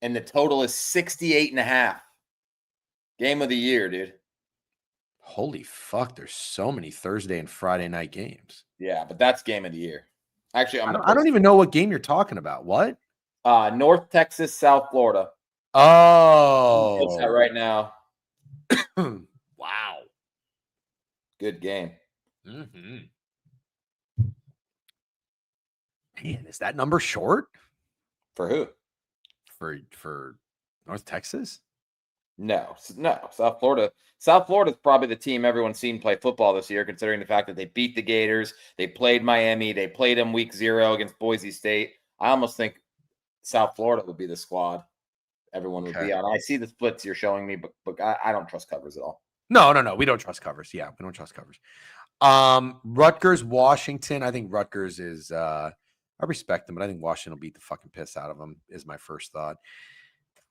And the total is 68.5. Game of the year, dude. Holy fuck! There's so many Thursday and Friday night games. Yeah, but that's game of the year. Actually, I don't even know what game you're talking about. What? North Texas, South Florida. What's that Oh, right now? wow. Good game. Mm-hmm. Man, is that number short For who? for North Texas? No. South Florida. South Florida is probably the team everyone's seen play football this year, considering the fact that they beat the Gators. They played Miami. They played them week 0 against Boise State. I almost think South Florida would be the squad everyone would be on. I see the splits you're showing me, but I don't trust covers at all. No. We don't trust covers. Yeah, we don't trust covers. Rutgers, Washington. I think Rutgers is I respect them, but I think Washington will beat the fucking piss out of them, is my first thought.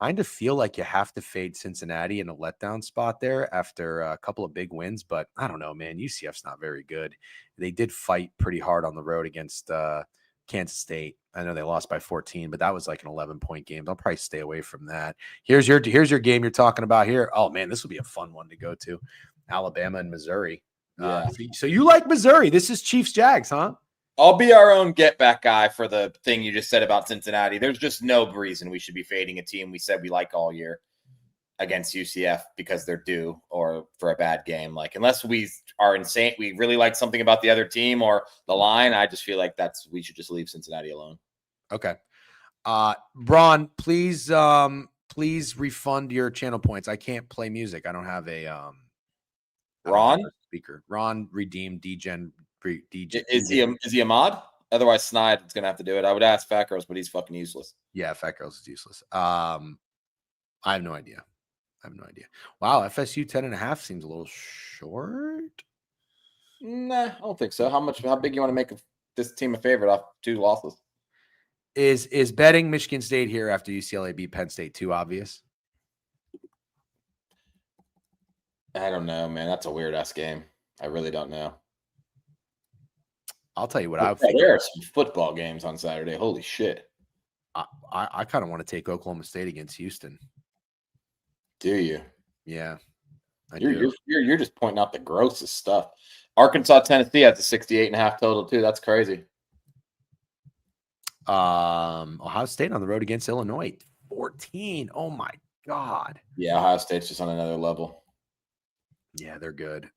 Kind of feel like you have to fade Cincinnati in a letdown spot there after a couple of big wins, but I don't know, man. UCF's not very good. They did fight pretty hard on the road against Kansas State. I know they lost by 14, but that was like an 11-point game. They'll probably stay away from that. Here's your game you're talking about here. Oh man, this will be a fun one to go to. Alabama and Missouri. Yeah. So you like Missouri? This is Chiefs Jags, huh? I'll be our own get back guy for the thing you just said about Cincinnati. There's just no reason we should be fading a team we said we like all year against UCF because they're due or for a bad game. Like, unless we are insane, we really like something about the other team or the line. I just feel like we should just leave Cincinnati alone. Okay. Braun, please refund your channel points. I can't play music. I don't have a Ron speaker. Ron redeemed DGen. Is he a mod? Otherwise, Snide is gonna have to do it. I would ask Fat Girls, but he's fucking useless. Yeah, Fat Girls is useless. I have no idea. Wow, FSU 10.5 seems a little short. Nah, I don't think so. How big you want to make this team a favorite off 2 losses? Is betting Michigan State here after UCLA beat Penn State too obvious? I don't know, man. That's a weird ass game. I really don't know. I'll tell you what. There are some football games on Saturday. Holy shit! I kind of want to take Oklahoma State against Houston. Do you? Yeah, you're just pointing out the grossest stuff. Arkansas, Tennessee has a 68.5 total too. That's crazy. Ohio State on the road against Illinois, 14. Oh my god. Yeah, Ohio State's just on another level. Yeah, they're good.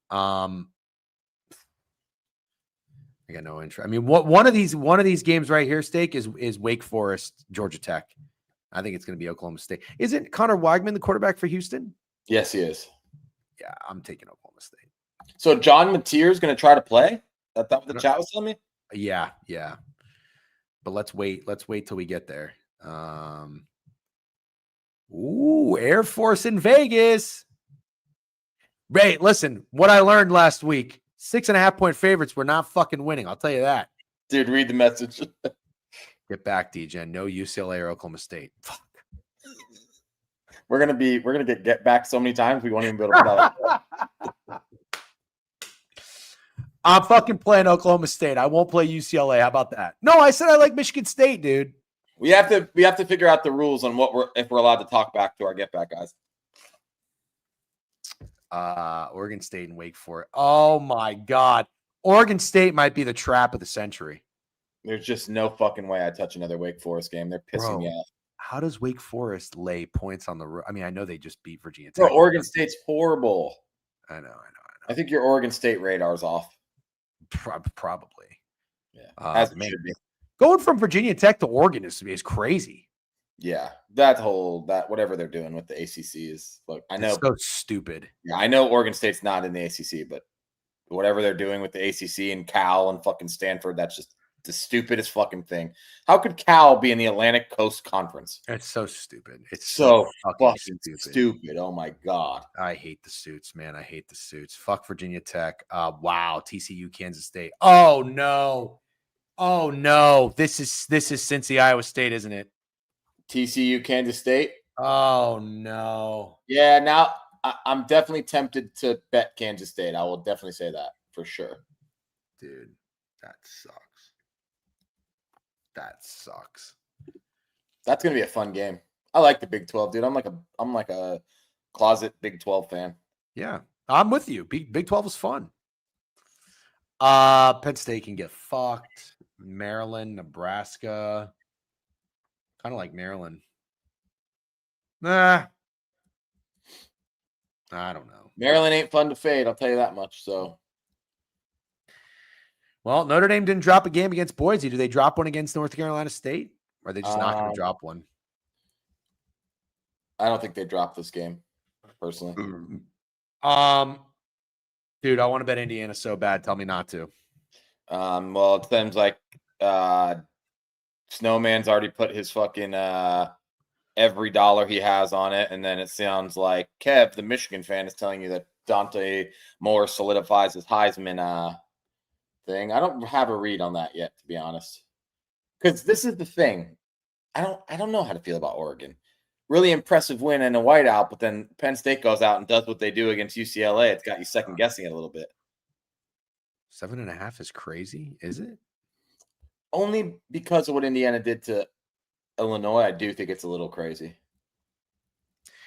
I got no interest. I mean, one of these games right here, Steak, is Wake Forest, Georgia Tech. I think it's going to be Oklahoma State. Isn't Connor Weigman the quarterback for Houston? Yes, he is. Yeah, I'm taking Oklahoma State. So John Mateer is going to try to play? That's what the chat was telling me? Yeah. But let's wait till we get there. Air Force in Vegas. Ray, listen, what I learned last week, 6.5-point favorites were not fucking winning. I'll tell you that. Dude, read the message. Get back, DGen. No UCLA or Oklahoma State. Fuck. We're gonna get back so many times we won't even be able to put out. I'm fucking playing Oklahoma State. I won't play UCLA. How about that? No, I said I like Michigan State, dude. We have to figure out the rules on if we're allowed to talk back to our get back guys. Oregon State and Wake Forest. Oh my God. Oregon State might be the trap of the century. There's just no fucking way I touch another Wake Forest game. They're pissing me off. How does Wake Forest lay points on the road? I mean, I know they just beat Virginia Tech. Bro, Oregon State's horrible. I know. I think your Oregon State radar's off. Probably. Yeah. As it man, should be. Going from Virginia Tech to Oregon is crazy. Yeah, that whatever they're doing with the ACC is like, I know, it's so stupid. Yeah, I know Oregon State's not in the ACC, but whatever they're doing with the ACC and Cal and fucking Stanford, that's just the stupidest fucking thing. How could Cal be in the Atlantic Coast Conference? It's so stupid. It's so fucking stupid. Oh my God. I hate the suits, man. I hate the suits. Fuck Virginia Tech. Wow. TCU, Kansas State. Oh no. This is Cincy, Iowa State, isn't it? TCU, Kansas State. Oh no. Yeah. Now I'm definitely tempted to bet Kansas State. I will definitely say that for sure. Dude. That sucks. That sucks. That's gonna be a fun game. I like the Big 12, dude. I'm like a closet Big 12 fan. Yeah, I'm with you. Big 12 is fun. Penn State can get fucked. Maryland, Nebraska. Kind of like Maryland. Nah. I don't know. Maryland ain't fun to fade, I'll tell you that much. So, well, Notre Dame didn't drop a game against Boise. Do they drop one against North Carolina State? Or are they just not going to drop one? I don't think they dropped this game, personally. Dude, I want to bet Indiana so bad. Tell me not to. Well, it seems like Snowman's already put his fucking every dollar he has on it, and then it sounds like Kev, the Michigan fan, is telling you that Dante Moore solidifies his Heisman thing. I don't have a read on that yet, to be honest, because this is the thing. I don't know how to feel about Oregon. Really impressive win and a whiteout, but then Penn State goes out and does what they do against UCLA. It's got you second guessing it a little bit. 7.5 is crazy, is it? Only because of what Indiana did to Illinois, I do think it's a little crazy.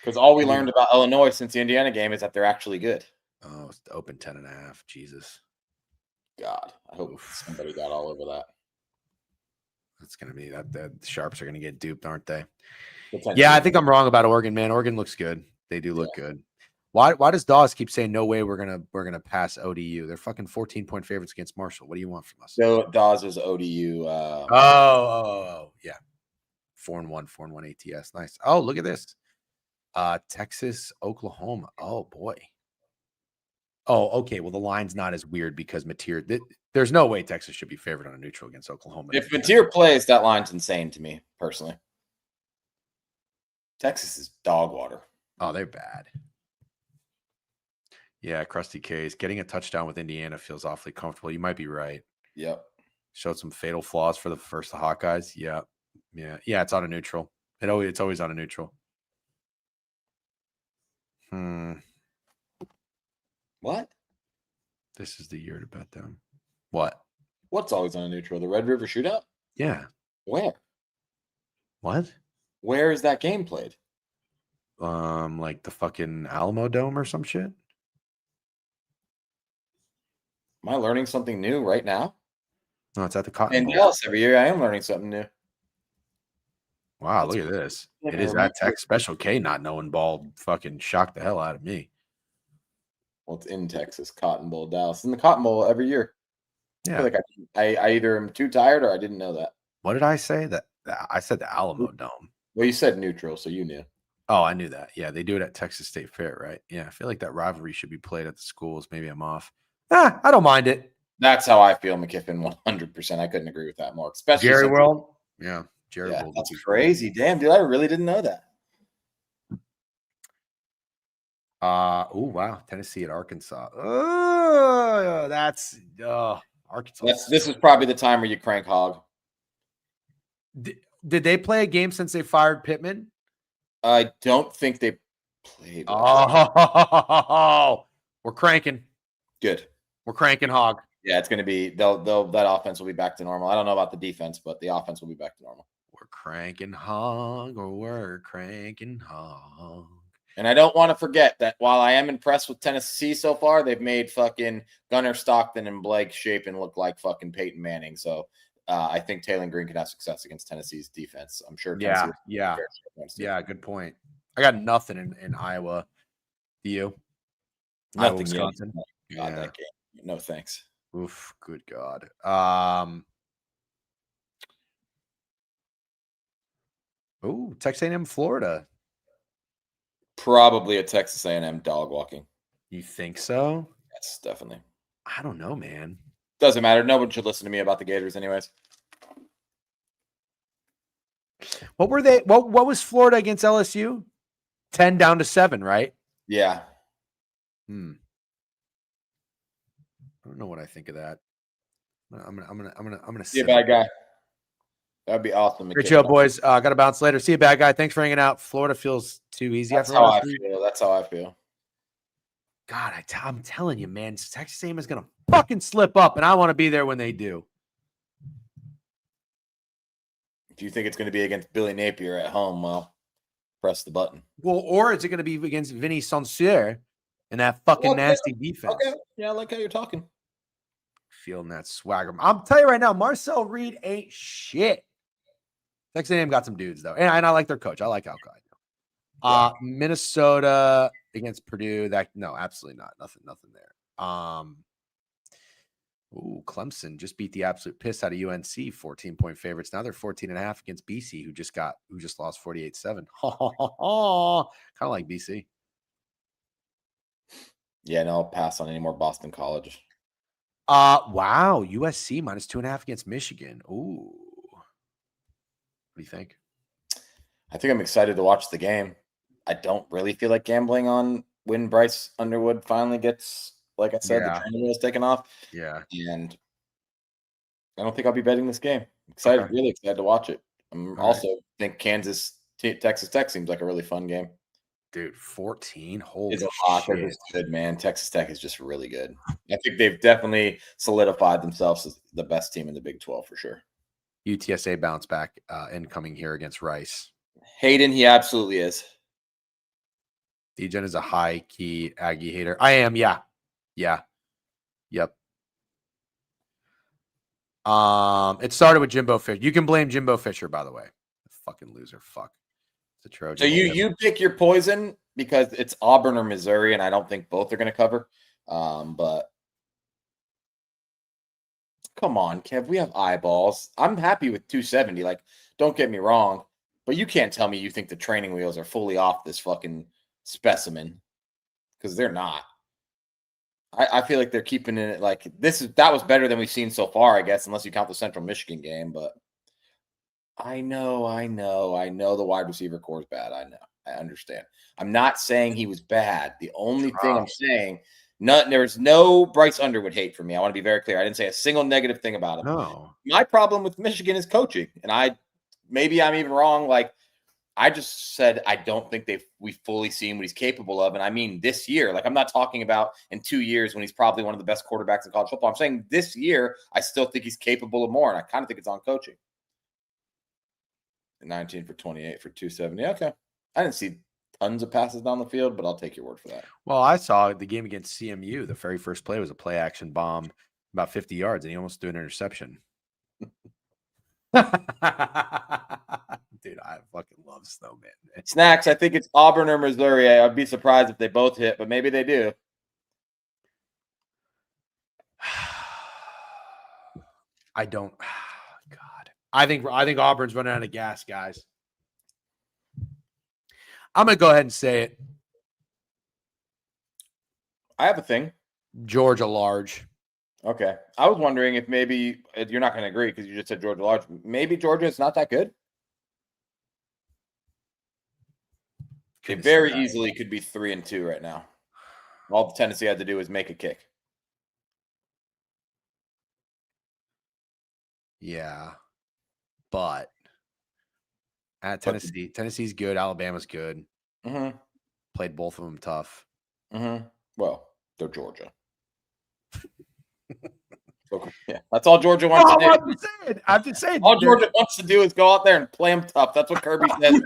Because all we learned about Illinois since the Indiana game is that they're actually good. Oh, it's open 10.5. Jesus. God, I hope somebody got all over that. That's going to be that. The Sharps are going to get duped, aren't they? Yeah, I think I'm wrong about Oregon, man. Oregon looks good. They do look good. Why does Dawes keep saying no way we're gonna pass ODU? They're fucking 14-point favorites against Marshall. What do you want from us? So Dawes is ODU. Yeah. 4-1 ATS. Nice. Oh, look at this. Texas, Oklahoma. Oh boy. Oh, okay. Well, the line's not as weird because Mateer. There's no way Texas should be favored on a neutral against Oklahoma. If Mateer plays, that line's insane to me personally. Texas is dog water. Oh, they're bad. Yeah, Krusty K's getting a touchdown with Indiana feels awfully comfortable. You might be right. Yep. Showed some fatal flaws for the Hawkeyes. Yeah. It's on a neutral. It's always on a neutral. What? This is the year to bet them. What? What's always on a neutral? The Red River Shootout? Yeah. Where? What? Where is that game played? Like the fucking Alamo Dome or some shit. Am I learning something new right now? No, it's at the Cotton Bowl. In Dallas every year, I am learning something new. Wow, look at this. It is at Tech. Special K not knowing ball fucking shocked the hell out of me. Well, it's in Texas, Cotton Bowl, Dallas. In the Cotton Bowl every year. Yeah. I feel like I either am too tired or I didn't know that. What did I say? I said the Alamo Dome. Well, you said neutral, so you knew. Oh, I knew that. Yeah, they do it at Texas State Fair, right? Yeah, I feel like that rivalry should be played at the schools. Maybe I'm off. I don't mind it. That's how I feel, McKiffin, 100%. I couldn't agree with that more. Especially Jerry World. Yeah, Jerry yeah, World. that's crazy. Damn, dude, I really didn't know that. Oh, wow. Tennessee at Arkansas. Oh, that's Arkansas. This is probably the time where you crank hog. Did they play a game since they fired Pittman? I don't think they played. Oh, we're cranking. Good. We're cranking hog. Yeah, it's going to be that offense will be back to normal. I don't know about the defense, but the offense will be back to normal. We're cranking hog, or we're cranking hog. And I don't want to forget that while I am impressed with Tennessee so far, they've made fucking Gunnar Stockton and Blake Shapen look like fucking Peyton Manning. So I think Taylor Green can have success against Tennessee's defense. I'm sure. Yeah. Good point. I got nothing in Iowa. Do you? Nothing. Wisconsin. God, that game. No thanks. Oof. Good God. Texas A&M, Florida. Probably a Texas A&M dog walking. You think so? Yes, definitely. I don't know, man. Doesn't matter. No one should listen to me about the Gators anyways. What were they? What was Florida against LSU? 10 down to 7, right? Yeah. I don't know what I think of that. I'm gonna see a bad guy. That'd be awesome. Great show, boys. Got to bounce later. See you, bad guy. Thanks for hanging out. Florida feels too easy. That's how I feel. That's how I feel. God, I'm telling you, man. Texas A&M is gonna fucking slip up, and I want to be there when they do. If you think it's going to be against Billy Napier at home, well, press the button. Well, or is it going to be against Vinny Sancier and that fucking nasty defense? Okay. Yeah, I like how you're talking. Feeling that swagger. I'll tell you right now, Marcel Reed ain't shit. Texas A&M got some dudes, though. And I like their coach. I like Al Qaeda. Minnesota against Purdue. No, absolutely not. Nothing there. Clemson just beat the absolute piss out of UNC, 14-point favorites. Now they're 14.5 against BC, who just lost 48-7. Kind of like BC. Yeah, no, I'll pass on any more Boston College. Wow. USC minus 2.5 against Michigan. Ooh. What do you think? I think I'm excited to watch the game. I don't really feel like gambling on when Bryce Underwood finally gets, like I said, the training wheels taken off. Yeah. And I don't think I'll be betting this game. Excited, really excited to watch it. I'm also think Kansas Texas Tech seems like a really fun game. Dude, 14. Holy shit. They're just good, man. Texas Tech is just really good. I think they've definitely solidified themselves as the best team in the Big 12 for sure. UTSA bounce back incoming here against Rice. Hayden, he absolutely is. Degen is a high-key Aggie hater. I am, yeah. Yep. It started with Jimbo Fisher. You can blame Jimbo Fisher, by the way. Fucking loser. Fuck. It's a Trojan. So you pick your poison because it's Auburn or Missouri, and I don't think both are going to cover. But come on, Kev. We have eyeballs. I'm happy with 270. Like, don't get me wrong, but you can't tell me you think the training wheels are fully off this fucking specimen, because they're not. I feel like they're keeping it like that was better than we've seen so far, I guess, unless you count the Central Michigan game. But I know the wide receiver core is bad. I understand. I'm not saying he was bad. The only thing I'm saying, there's no Bryce Underwood hate for me. I want to be very clear. I didn't say a single negative thing about him. No. My problem with Michigan is coaching, and maybe I'm even wrong. Like, I just said I don't think we've fully seen what he's capable of. And I mean this year. Like, I'm not talking about in 2 years when he's probably one of the best quarterbacks in college football. I'm saying this year, I still think he's capable of more. And I kind of think it's on coaching. 19 for 28 for 270. Okay. I didn't see tons of passes down the field, but I'll take your word for that. Well, I saw the game against CMU. The very first play was a play action bomb about 50 yards, and he almost threw an interception. Dude, I fucking love Snowman. Snacks, I think it's Auburn or Missouri. I'd be surprised if they both hit, but maybe they do. I don't. God, I think Auburn's running out of gas, guys. I'm gonna go ahead and say it. I have a thing. Georgia large. Okay. I was wondering if maybe you're not going to agree because you just said Georgia large. Maybe Georgia is not that good. It very easily could be 3-2 right now. All Tennessee had to do was make a kick. Yeah. But at Tennessee, Tennessee's good. Alabama's good. Mm-hmm. Played both of them tough. Mm-hmm. Well, they're Georgia. Yeah, that's all Georgia wants to do. I'm just saying. All Georgia wants to do is go out there and play them tough. That's what Kirby says.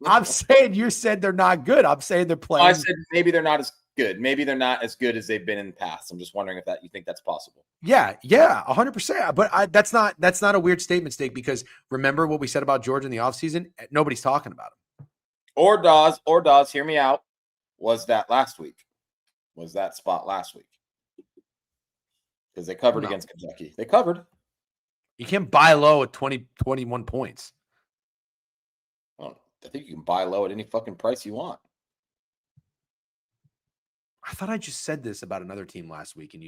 I'm saying you said they're not good. I'm saying they're playing. I said maybe they're not as good. Maybe they're not as good as they've been in the past. I'm just wondering if you think that's possible. Yeah, 100%. But that's not a weird statement, Steak, because remember what we said about Georgia in the offseason? Nobody's talking about him. Or does, hear me out. Was that last week? Was that spot last week? Because they covered against Kentucky. They covered. You can't buy low at 21 points. Well, I think you can buy low at any fucking price you want. I thought I just said this about another team last week, and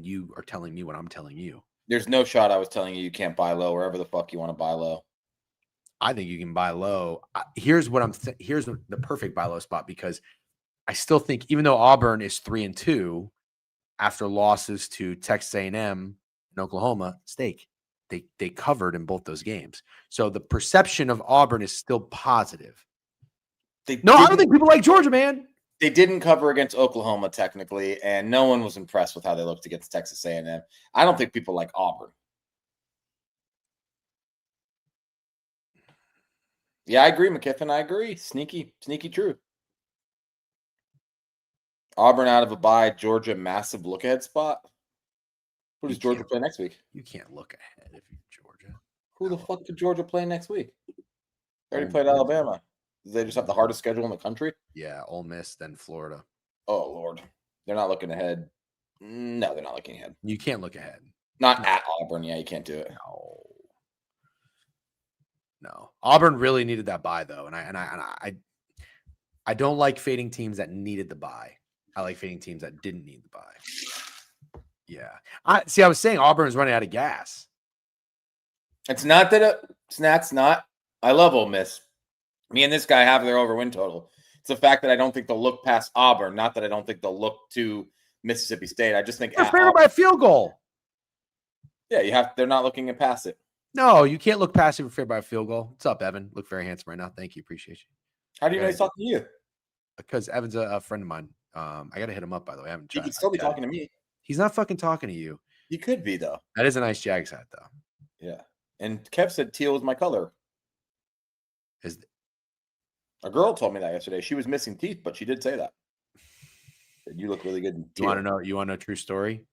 you are telling me what I'm telling you. There's no shot I was telling you can't buy low wherever the fuck you want to buy low. I think you can buy low. Here's here's the perfect buy low spot, because I still think even though Auburn is 3-2 after losses to Texas A&M and Oklahoma, Steak, they covered in both those games. So the perception of Auburn is still positive. I don't think people like Georgia, man. They didn't cover against Oklahoma technically, and no one was impressed with how they looked against Texas A&M. I don't think people like Auburn. Yeah, I agree, McKiffin. I agree. Sneaky true. Auburn out of a bye. Georgia massive look ahead spot. Who does Georgia play next week? You can't look ahead if you're Georgia. Who the fuck did Georgia play next week? They already played Alabama. They just have the hardest schedule in the country. Yeah, Ole Miss, then Florida. Oh Lord, they're not looking ahead. No, they're not looking ahead. You can't look ahead. Not at Auburn. Yeah, you can't do it. No. Auburn really needed that bye though, and I don't like fading teams that needed the bye. I like fading teams that didn't need the bye. Yeah. I was saying Auburn is running out of gas. It's not that Snat's not. I love Ole Miss. Me and this guy have their over win total. It's the fact that I don't think they'll look past Auburn. Not that I don't think they'll look to Mississippi State. I just think they're favored by a field goal. Yeah, they're not looking at past it. No, you can't look past it for favored by a field goal. What's up, Evan? Look very handsome right now. Thank you. Appreciate you. How do you know he's talking to you? Because Evan's a friend of mine. I got to hit him up, by the way. I haven't he could still be talking to me. He's not fucking talking to you. He could be, though. That is a nice Jags hat, though. Yeah. And Kev said teal was my color. A girl told me that yesterday. She was missing teeth, but she did say that. You look really good in teal. You want to know a true story?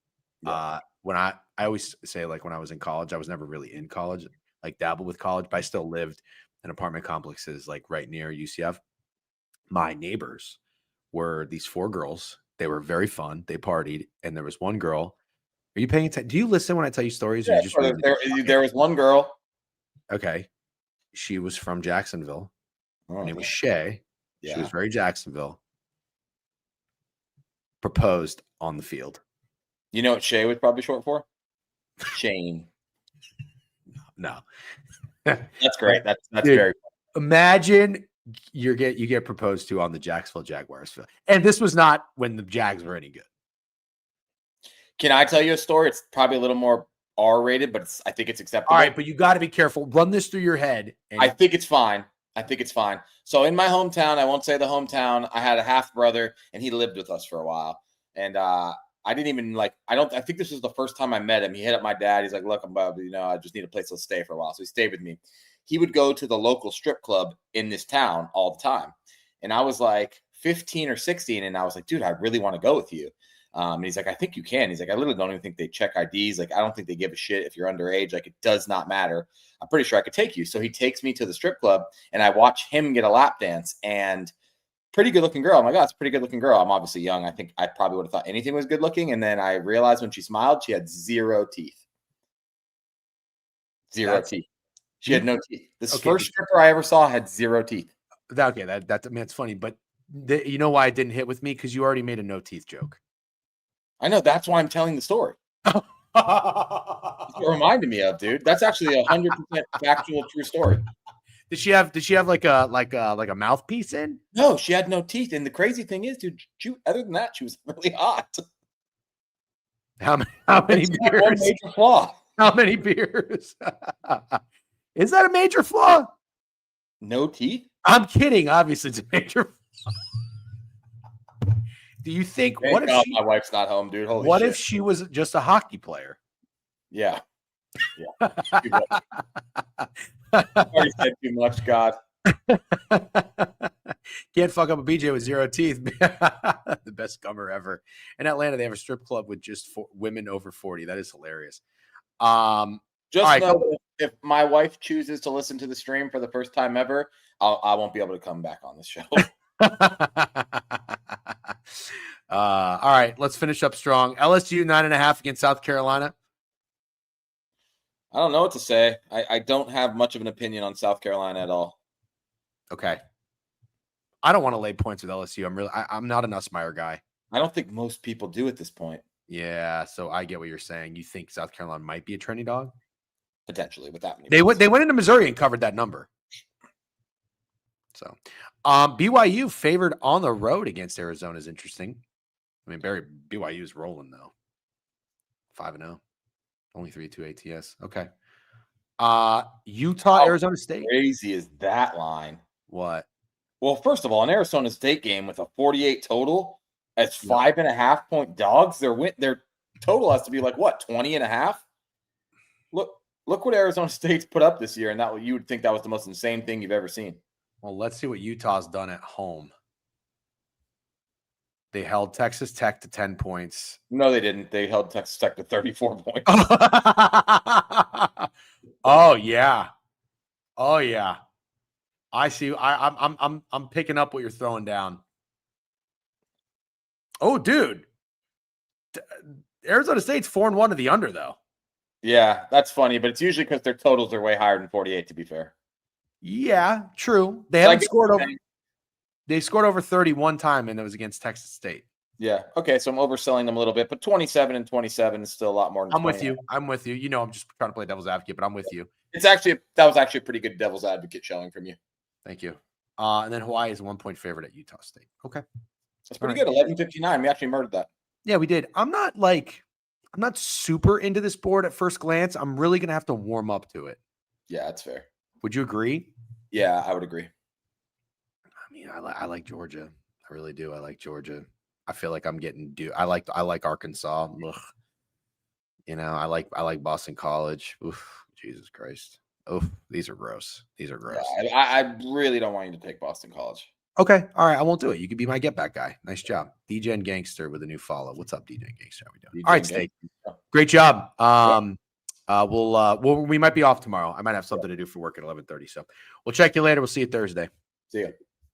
Yeah. When I always say, like, when I was in college, I was never really in college, like dabbled with college, but I still lived in apartment complexes like right near UCF. My neighbors were these 4 girls. They were very fun. They partied, and there was one girl. Are you paying attention? Do you listen when I tell you stories? Yeah, there was one girl. Okay. She was from Jacksonville. Her name was Shay. Yeah. She was very Jacksonville. Proposed on the field. You know what Shay was probably short for? Shane. No. That's great. That's Dude, very fun. Imagine you get proposed to on the Jacksonville Jaguars field. And this was not when the Jags were any good. Can I tell you a story? It's probably a little more R-rated, but I think it's acceptable. All right, but you got to be careful. Run this through your head. I think it's fine. So in my hometown, I won't say the hometown, I had a half brother, and he lived with us for a while. And I didn't even I think this was the first time I met him. He hit up my dad. He's like, look, I just need a place to stay for a while. So he stayed with me. He would go to the local strip club in this town all the time. And I was like 15 or 16. And I was like, dude, I really want to go with you. And he's like, I think you can. He's like, I literally don't even think they check IDs. Like, I don't think they give a shit if you're underage. Like, it does not matter. I'm pretty sure I could take you. So he takes me to the strip club, and I watch him get a lap dance. And pretty good looking girl. Oh my God, it's a pretty good looking girl. I'm obviously young. I think I probably would have thought anything was good looking. And then I realized when she smiled, she had 0 teeth. 0 teeth. She had no teeth. This first stripper I ever saw had 0 teeth. Okay, that's funny. But you know why it didn't hit with me? Because you already made a no teeth joke. I know. That's why I'm telling the story. That's what it reminded me of, dude. That's actually 100% factual, true story. Did she have like a mouthpiece in? No, she had no teeth. And the crazy thing is, dude, other than that, she was really hot. How many beers? One major flaw. How many beers? Is that a major flaw? No teeth? I'm kidding. Obviously, it's a major flaw. Do you think? Thank what God if my wife's not home, dude? Holy what shit. if she was just a hockey player? Yeah. Already said too much, God. Can't fuck up a BJ with 0 teeth. The best gummer ever. In Atlanta, they have a strip club with just women over 40. That is hilarious. Just know if my wife chooses to listen to the stream for the first time ever, I won't be able to come back on this show. All right, let's finish up strong. LSU 9.5 against South Carolina. I don't know what to say. I don't have much of an opinion on South Carolina at all. Okay. I don't want to lay points with LSU. I'm not a Nussmeier guy. I don't think most people do at this point. Yeah, so I get what you're saying. You think South Carolina might be a trendy dog? Potentially, with that many. They went into Missouri and covered that number. So, BYU favored on the road against Arizona is interesting. I mean, BYU is rolling though. 5-0, only 3-2 ATS. Okay. Utah, Arizona State. Crazy is that line? What? Well, first of all, an Arizona State game with a 48 total, as 5.5-point dogs, their total has to be like what, 20.5? Look what Arizona State's put up this year, and that you would think that was the most insane thing you've ever seen. Well, let's see what Utah's done at home. They held Texas Tech to 10 points. No, they didn't. They held Texas Tech to 34 points. Oh yeah. Oh yeah. I see. I'm picking up what you're throwing down. Oh, dude. Arizona State's 4-1 to the under, though. Yeah, that's funny, but it's usually because their totals are way higher than 48, to be fair. Yeah, true. They haven't scored over. They scored over 30 one time, and it was against Texas State. Yeah. Okay, so I'm overselling them a little bit, but 27 and 27 is still a lot more than I'm with you. I'm with you. You know, I'm just trying to play devil's advocate, but I'm with you. That was actually a pretty good devil's advocate showing from you. Thank you. And then Hawaii is a 1-point favorite at Utah State. Okay. That's pretty good. 11:59. We actually murdered that. Yeah, we did. I'm not super into this board at first glance. I'm really going to have to warm up to it. Yeah, that's fair. Would you agree? Yeah, I would agree. I mean, I like Georgia. I really do. I like Georgia. I feel like I'm getting I like Arkansas. Ugh. You know, I like Boston College. Oof, Jesus Christ. Oh, these are gross. These are gross. Yeah, I really don't want you to take Boston College. Okay. All right. I won't do it. You could be my get back guy. Nice job. DJ and Gangster with a new follow. What's up, DJ and Gangster? How we doing? All right, Steak. Great job. We might be off tomorrow. I might have something to do for work at 11:30. So we'll check you later. We'll see you Thursday. See ya.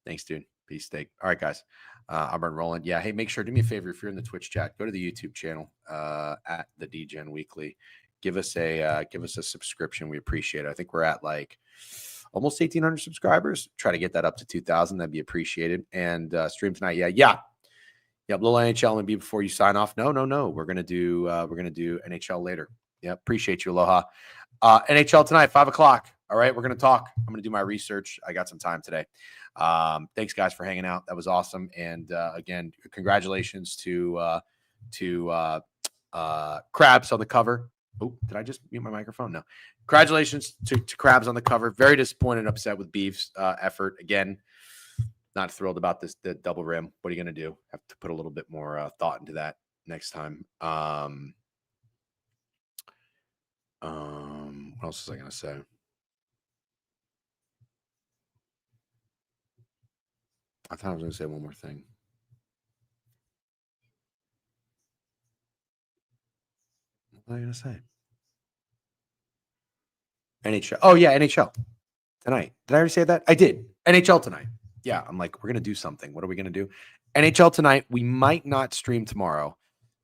Thanks, dude. Peace, Steak. All right, guys. I'm rolling. Yeah. Hey, make sure, do me a favor. If you're in the Twitch chat, go to the YouTube channel at the DGen Weekly. Give us a subscription. We appreciate it. I think we're at like almost 1,800 subscribers. Try to get that up to 2,000. That'd be appreciated. And stream tonight. Yeah. Little NHL and B before you sign off. No. We're gonna do NHL later. Yeah, appreciate you. Aloha. NHL tonight, 5:00. All right, we're gonna talk. I'm gonna do my research. I got some time today. Thanks guys for hanging out. That was awesome. And again, congratulations to Krabs on the cover. Oh, did I just mute my microphone? No. Congratulations to Krabs on the cover. Very disappointed and upset with Biev's effort. Again, not thrilled about the double rim. What are you going to do? Have to put a little bit more thought into that next time. What else was I going to say? I thought I was going to say one more thing. What was I going to say? NHL. Oh, yeah, NHL tonight. Did I already say that? I did. NHL tonight. Yeah, I'm like, we're going to do something. What are we going to do? NHL tonight. We might not stream tomorrow.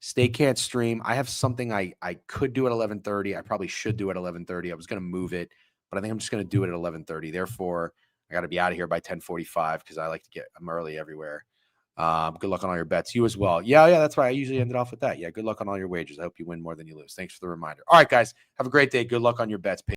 Stay can't stream. I have something I could do at 11:30. I probably should do at 11:30. I was going to move it, but I think I'm just going to do it at 11:30. Therefore, I got to be out of here by 10:45 because I'm early everywhere. Good luck on all your bets. You as well. Yeah, that's why I usually ended off with that. Yeah, good luck on all your wagers. I hope you win more than you lose. Thanks for the reminder. All right, guys, have a great day. Good luck on your bets.